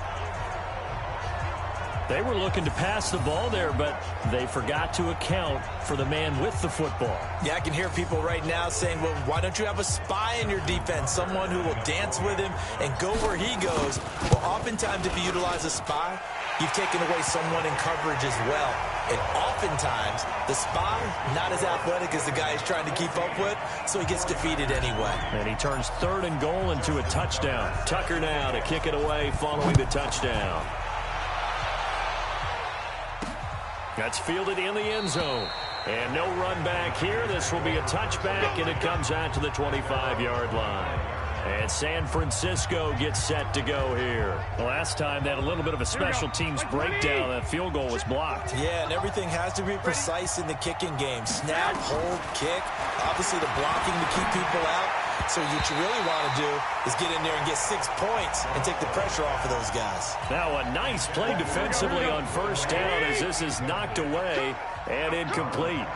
They were looking to pass the ball there, but they forgot to account for the man with the football. Yeah, I can hear people right now saying, well, why don't you have a spy in your defense, someone who will dance with him and go where he goes? Well, oftentimes if you utilize a spy, you've taken away someone in coverage as well. And oftentimes, the spy, not as athletic as the guy he's trying to keep up with, so he gets defeated anyway. And he turns 3rd and goal into a touchdown. Tucker now to kick it away following the touchdown. That's fielded in the end zone. And no run back here. This will be a touchback, and it comes out to the 25-yard line. And San Francisco gets set to go here. The last time they had a little bit of a special teams breakdown. That field goal was blocked. Yeah, and everything has to be precise in the kicking game. Snap, hold, kick. Obviously the blocking to keep people out. So what you really want to do is get in there and get 6 points and take the pressure off of those guys. Now a nice play defensively on 1st down as this is knocked away and incomplete.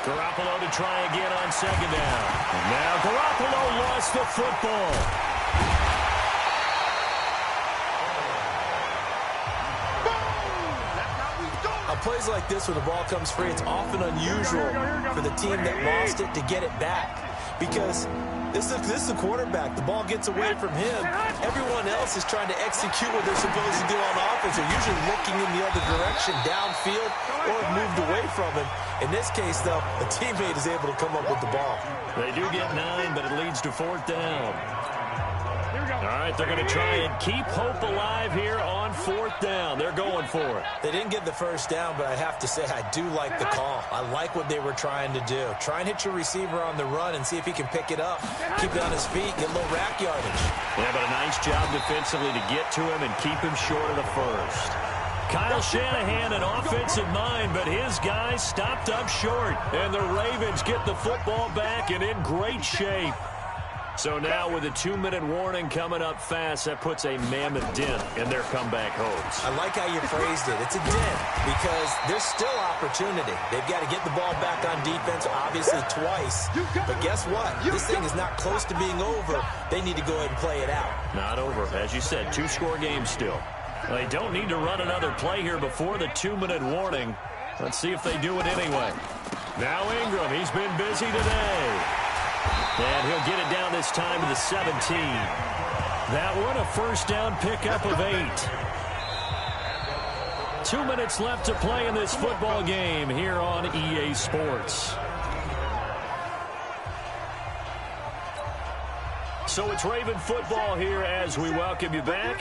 Garoppolo to try again on 2nd down. Now Garoppolo lost the football. Plays like this where the ball comes free, it's often unusual for the team that lost it to get it back. Because this is the quarterback. The ball gets away from him. Everyone else is trying to execute what they're supposed to do on offense. They're usually looking in the other direction, downfield, or have moved away from him. In this case, though, a teammate is able to come up with the ball. They do get 9, but it leads to 4th down. All right, they're going to try and keep hope alive here on 4th down. They're going for it. They didn't get the 1st down, but I have to say I do like the call. I like what they were trying to do. Try and hit your receiver on the run and see if he can pick it up. Keep it on his feet, get a little rack yardage. Yeah, but a nice job defensively to get to him and keep him short of the 1st. Kyle Shanahan, an offensive mind, but his guys stopped up short. And the Ravens get the football back and in great shape. So now with a 2-minute warning coming up fast, that puts a mammoth dent in their comeback hopes. I like how you phrased it. It's a dent because there's still opportunity. They've got to get the ball back on defense, obviously twice. But guess what? This thing is not close to being over. They need to go ahead and play it out. Not over. As you said, 2-score game still. They don't need to run another play here before the 2-minute warning. Let's see if they do it anyway. Now Ingram, he's been busy today. And he'll get it down this time to the 17. That one, a 1st down pickup of 8. 2 minutes left to play in this football game here on EA Sports. So it's Raven football here as we welcome you back.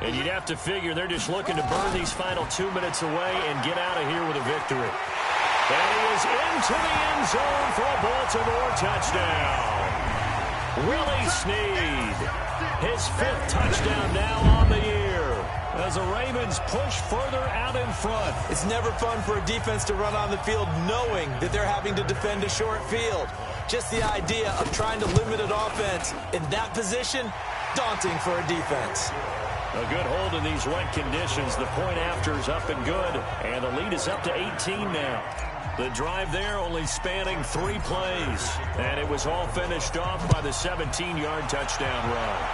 And you'd have to figure they're just looking to burn these final 2 minutes away and get out of here with a victory. And he is into the end zone for a Baltimore touchdown. Willie Snead, his 5th touchdown now on the year, as the Ravens push further out in front. It's never fun for a defense to run on the field knowing that they're having to defend a short field. Just the idea of trying to limit an offense in that position, daunting for a defense. A good hold in these wet conditions. The point after is up and good, and the lead is up to 18 now. The drive there only spanning 3 plays, and it was all finished off by the 17-yard touchdown run.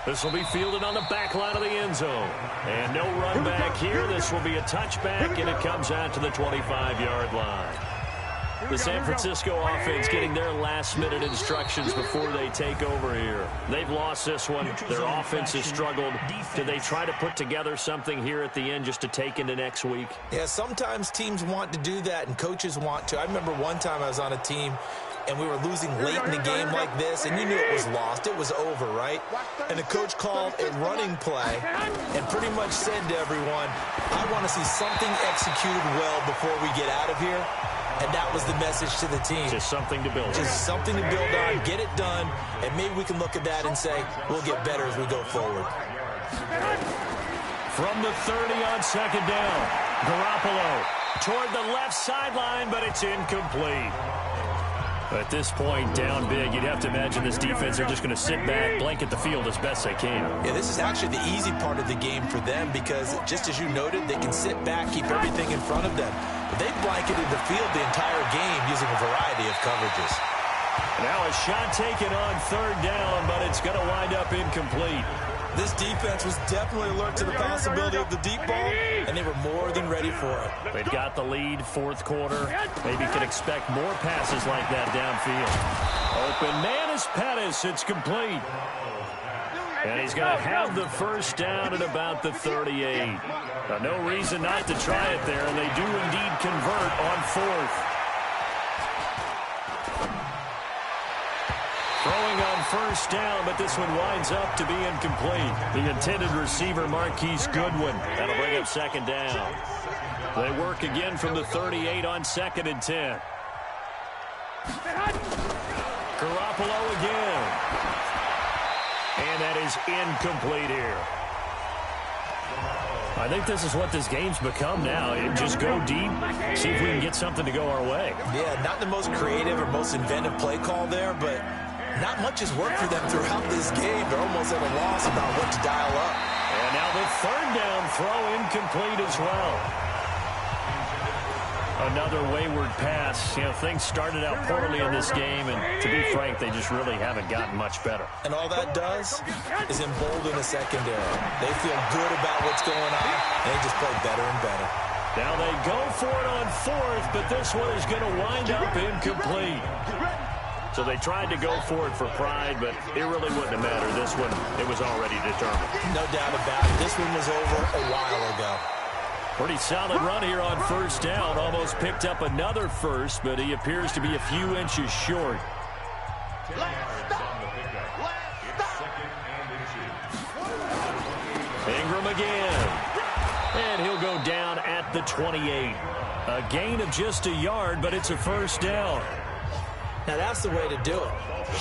This will be fielded on the back line of the end zone. And no run back here. This will be a touchback, and it comes out to the 25-yard line. The San Francisco offense getting their last-minute instructions before they take over here. They've lost this one. Their offense has struggled. Do they try to put together something here at the end just to take into next week? Yeah, sometimes teams want to do that, and coaches want to. I remember one time I was on a team, and we were losing late in the game like this, and you knew it was lost. It was over, right? And the coach called a running play and pretty much said to everyone, I want to see something executed well before we get out of here. And that was the message to the team. Just something to build on. Just something to build on, get it done, and maybe we can look at that and say, we'll get better as we go forward. From the 30 on second down, Garoppolo toward the left sideline, but it's incomplete. At this point, down big, you'd have to imagine this defense are just going to sit back, blanket the field as best they can. Yeah, this is actually the easy part of the game for them because, just as you noted, they can sit back, keep everything in front of them. They've blanketed the field the entire game using a variety of coverages. Now a shot taken on third down, but it's going to wind up incomplete. This defense was definitely alert to the possibility of the deep ball, and they were more than ready for it. They've got the lead, fourth quarter. Maybe can expect more passes like that downfield. Open man is Pettis. It's complete. And he's going to have the first down at about the 38. No reason not to try it there, and they do indeed convert on fourth. Throwing on first down, but this one winds up to be incomplete. The intended receiver, Marquise Goodwin. That'll bring up second down. They work again from the 38 on 2nd and 10. Garoppolo again. And that is incomplete here. I think this is what this game's become now. Just go deep, see if we can get something to go our way. Yeah, not the most creative or most inventive play call there, but not much has worked for them throughout this game. They're almost at a loss about what to dial up. And now the third down throw incomplete as well. Another wayward pass. You know, things started out poorly in this game, and to be frank, they just really haven't gotten much better. And all that does is embolden the secondary. They feel good about what's going on, and they just play better and better. Now they go for it on fourth, but this one is going to wind up incomplete. So they tried to go for it for pride, but it really wouldn't have mattered. This one, it was already determined. No doubt about it. This one was over a while ago. Pretty solid run here on first down. Almost picked up another first, but he appears to be a few inches short. Ingram again. And he'll go down at the 28. A gain of just a yard, but it's a first down. Now that's the way to do it.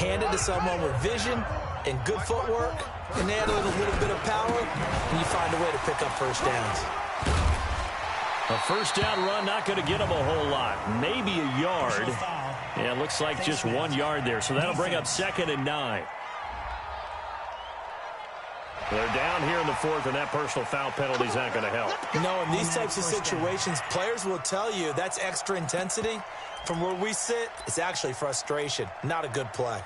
Hand it to someone with vision and good footwork, and add a little bit of power, and you find a way to pick up first downs. A first down run not going to get him a whole lot. Maybe a yard. Yeah, it looks like just 1 yard there. So that'll bring up 2nd and 9. They're down here in the fourth, and that personal foul penalty is not going to help. No, in these types of situations, players will tell you that's extra intensity. From where we sit, it's actually frustration. Not a good play.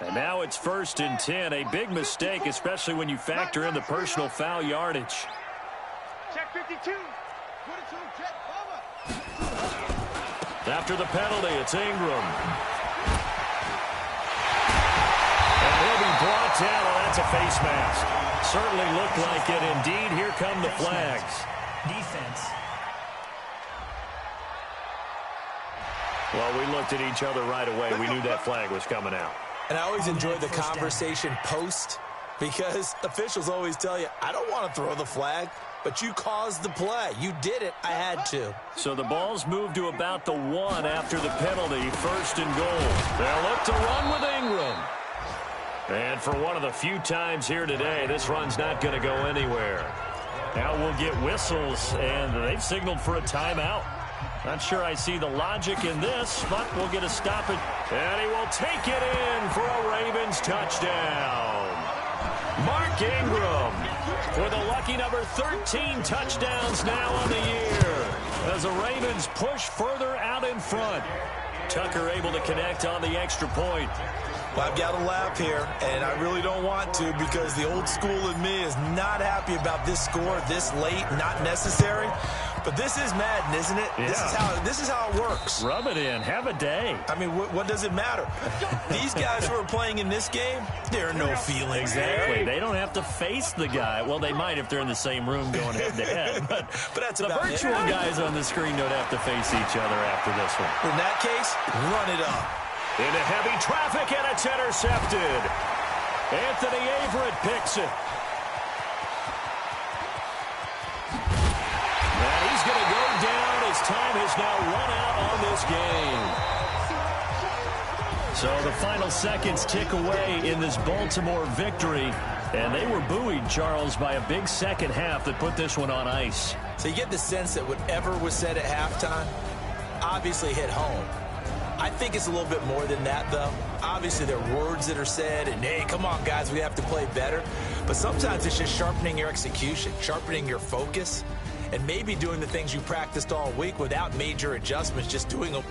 And now it's 1st and 10. A big mistake, especially when you factor in the personal foul yardage. Check 52. 22, check, over. After the penalty, it's Ingram. And he'll be brought down. Oh, that's a face mask. Certainly looked like it. Indeed, here come the flags. Defense. Well, we looked at each other right away. We knew that flag was coming out. And I always enjoy the conversation post Because officials always tell you, I don't want to throw the flag, but you caused the play. You did it. I had to. So the ball's moved to about the 1 after the penalty, 1st and goal. They'll look to run with Ingram. And for one of the few times here today, this run's not going to go anywhere. Now we'll get whistles, and they've signaled for a timeout. Not sure I see the logic in this, but we'll get a stoppage. And he will take it in for a Ravens touchdown. Mark Ingram with a lucky number 13 touchdowns now on the year as the Ravens push further out in front. Tucker able to connect on the extra point. Well, I've got to laugh here, and I really don't want to because the old school in me is not happy about this score this late, not necessary. But this is Madden, isn't it? Yeah. This is how it works. Rub it in. Have a day. I mean, what does it matter? These guys who are playing in this game, there are no feelings. Exactly. They don't have to face the guy. Well, they might if they're in the same room going head-to-head. But that's the virtual guys on the screen don't have to face each other after this one. In that case, run it up. Into heavy traffic, and it's intercepted. Anthony Averett picks it. And he's going to go down. His time has now run out on this game. So the final seconds tick away in this Baltimore victory. And they were buoyed, Charles, by a big second half that put this one on ice. So you get the sense that whatever was said at halftime obviously hit home. I think it's a little bit more than that, though. Obviously, there are words that are said, and, hey, come on, guys, we have to play better. But sometimes it's just sharpening your execution, sharpening your focus, and maybe doing the things you practiced all week without major adjustments, just doing them.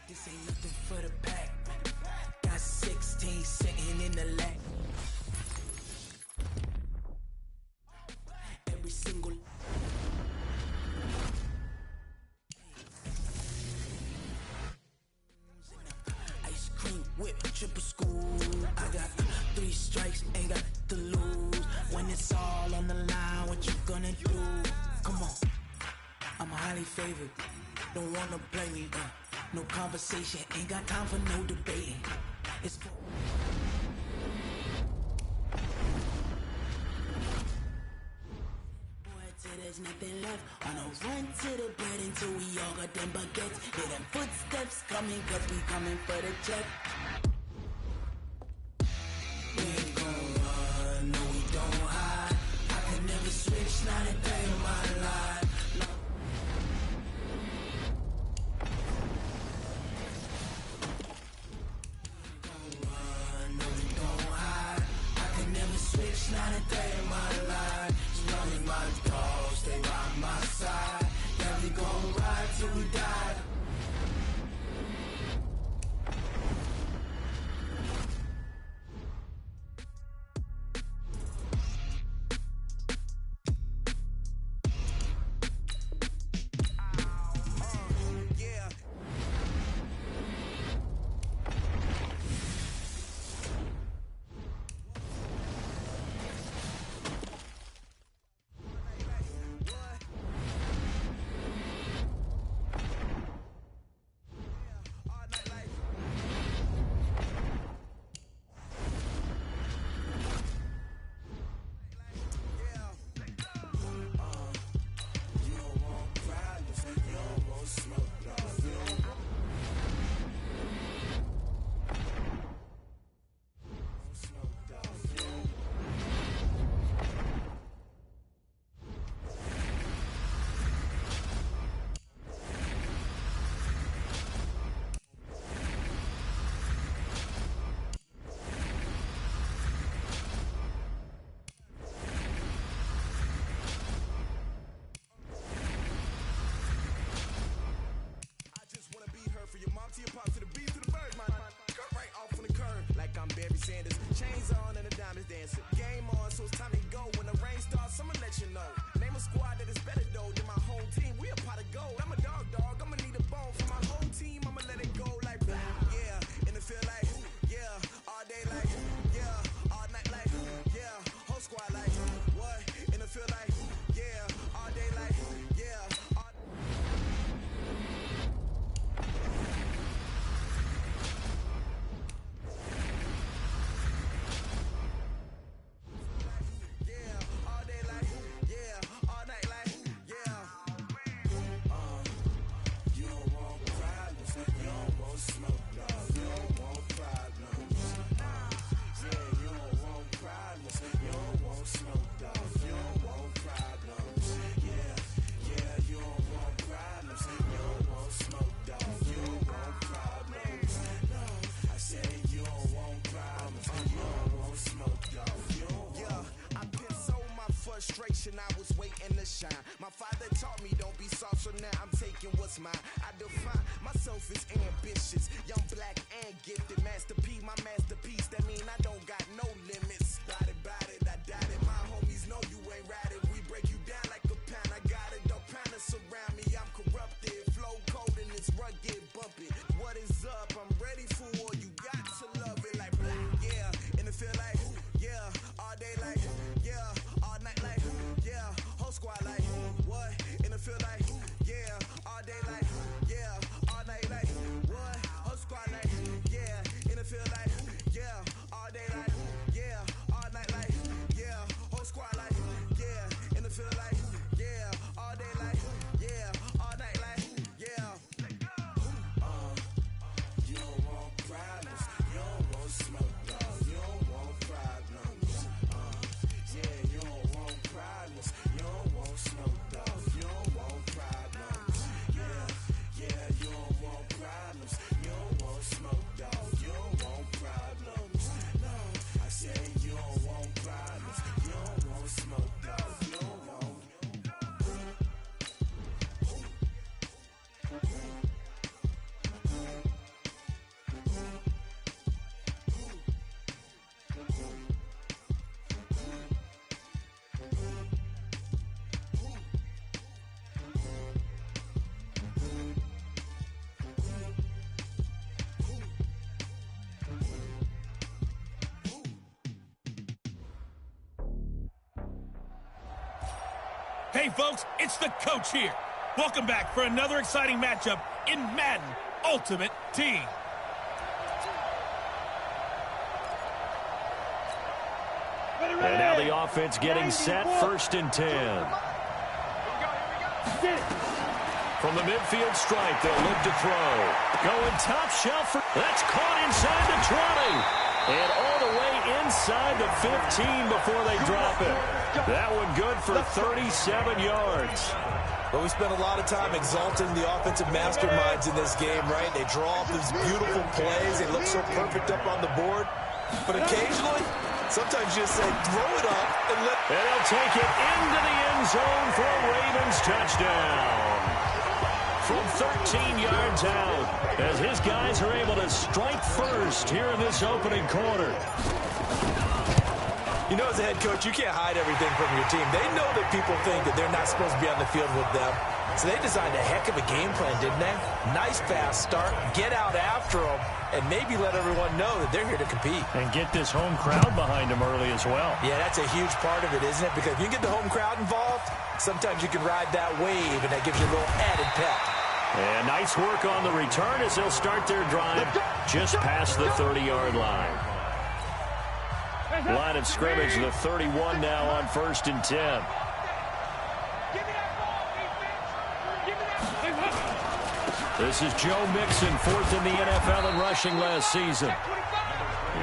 This ain't nothing for the pack. Got 16 sitting in the lap. Every single ice cream whip, triple school. I got 3 strikes, ain't got to lose. When it's all on the line, what you gonna do? Come on, I'm highly favored. Don't wanna play me, no conversation, ain't got time for no debating. It's for boy, till there's nothing left. On a run to the bread until we all got them baguettes. Hear them footsteps coming, cause we coming for the check. We ain't gon' run, no we don't hide. I can never switch, not a day in my life. No. Switch, not a day in my life. As long as my dogs stay by my side, yeah, we gon' ride till we die. Chains on and the diamonds dancing. Game on, so it's time to go. When the rain starts, I'ma let you know. Name a squad that is better though than my whole team. We a pot of gold. I'm a dog. I'ma need a bone for my whole team. I'ma let it go like yeah. In the field like yeah. All day like yeah. All night like yeah. Whole squad like what? In the field like yeah. All day like yeah. Frustration, I was waiting to shine. My father taught me don't be soft, so now I'm taking what's mine. I define myself as ambitious, young, black, and gifted. Master P, my masterpiece. That mean I don't got no limits. Bout it, I doubt it. My homies know you ain't ratted. We break you down like a pound. I got it, don't pound us around me. I'm corrupted, flow cold and it's rugged, bumpy. What is up? I'm ready for war. You got to love it like black, yeah. In the field like yeah. All day like yeah. All night like yeah. Whole squad like what? In the field like yeah. All day like yeah. All night like what? Whole squad like yeah. In the field like yeah. All day like yeah. All night like yeah. Whole squad like yeah. In the field like yeah. All day like yeah. All night like yeah. You don't want problems. You don't want smoke, dog. You don't want problems. Yeah, you don't want problems. You don't want smoke, dog. You don't want problems. Yeah, you don't want problems. You don't want smoke, dog. You don't want problems. No, I said you don't want problems. You don't want smoke, dog. You don't want. Hey, folks, it's the coach here. Welcome back for another exciting matchup in Madden Ultimate Team. And now the offense getting set, 1st and 10. From the midfield stripe, they'll look to throw. Going top shelf. That's caught inside the 20. And all the way inside the 15 before they drop it. That one good for 37 yards. But we spent a lot of time exalting the offensive masterminds in this game, right? They draw up these beautiful plays. They look so perfect up on the board. But occasionally, sometimes you just say, throw it up and let... And he'll take it into the end zone for a Ravens touchdown. From 13 yards out, as his guys are able to strike first here in this opening quarter. You know, as a head coach, you can't hide everything from your team. They know that people think that they're not supposed to be on the field with them. So they designed a heck of a game plan, didn't they? Nice fast start, get out after them, and maybe let everyone know that they're here to compete. And get this home crowd behind them early as well. Yeah, that's a huge part of it, isn't it? Because if you get the home crowd involved, sometimes you can ride that wave, and that gives you a little added pep. And nice work on the return as they'll start their drive just past the 30-yard line. Line of scrimmage, the 31 now on 1st and 10. This is Joe Mixon, 4th in the NFL in rushing last season.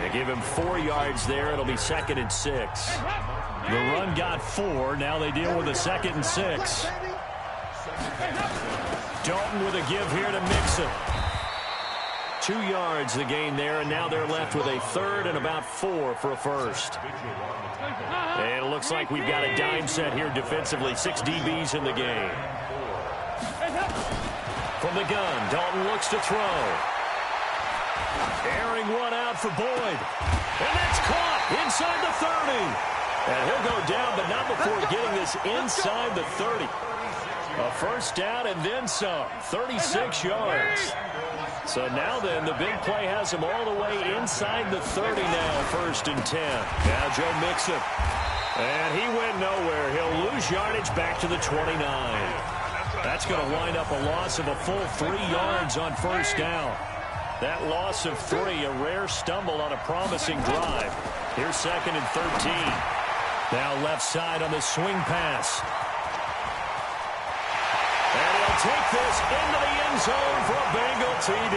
They give him 4 yards there. It'll be 2nd and 6. The run got 4. Now they deal with a 2nd and 6. Dalton with a give here to Mixon. 2 yards the gain there, and now they're left with a 3rd and about 4 for a first. And it looks like we've got a dime set here defensively. 6 DBs in the game. From the gun, Dalton looks to throw. Airing one out for Boyd. And that's caught inside the 30. And he'll go down, but not before getting this inside the 30. A first down and then some. 36 yards. So now then, the big play has him all the way inside the 30 now, 1st and 10. Now Joe Mixon. And he went nowhere. He'll lose yardage back to the 29. That's going to wind up a loss of a full 3 yards on first down. That loss of 3, a rare stumble on a promising drive. Here's 2nd and 13. Now left side on the swing pass. And he'll take this into the end zone for a Bengal TD.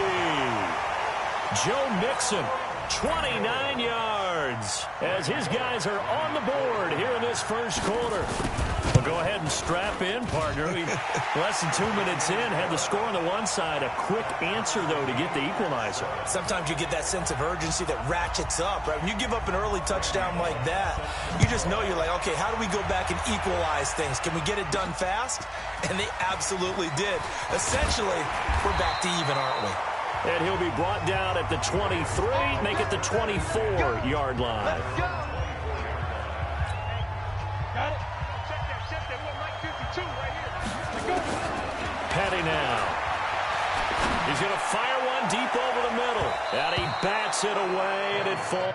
Joe Mixon, 29 yards, as his guys are on the board here in this first quarter. Well, go ahead and strap in, partner. Less than 2 minutes in, had the score on the one side. A quick answer, though, to get the equalizer. Sometimes you get that sense of urgency that ratchets up, right? When you give up an early touchdown like that, you just know you're like, okay, how do we go back and equalize things? Can we get it done fast? And they absolutely did. Essentially, we're back to even, aren't we? And he'll be brought down at the 23, make it the 24-yard line. Let's go. Got it. Check that. One right 52 right here. Let's go. Petty now. He's going to fire one deep over the middle. And he bats it away, and it falls.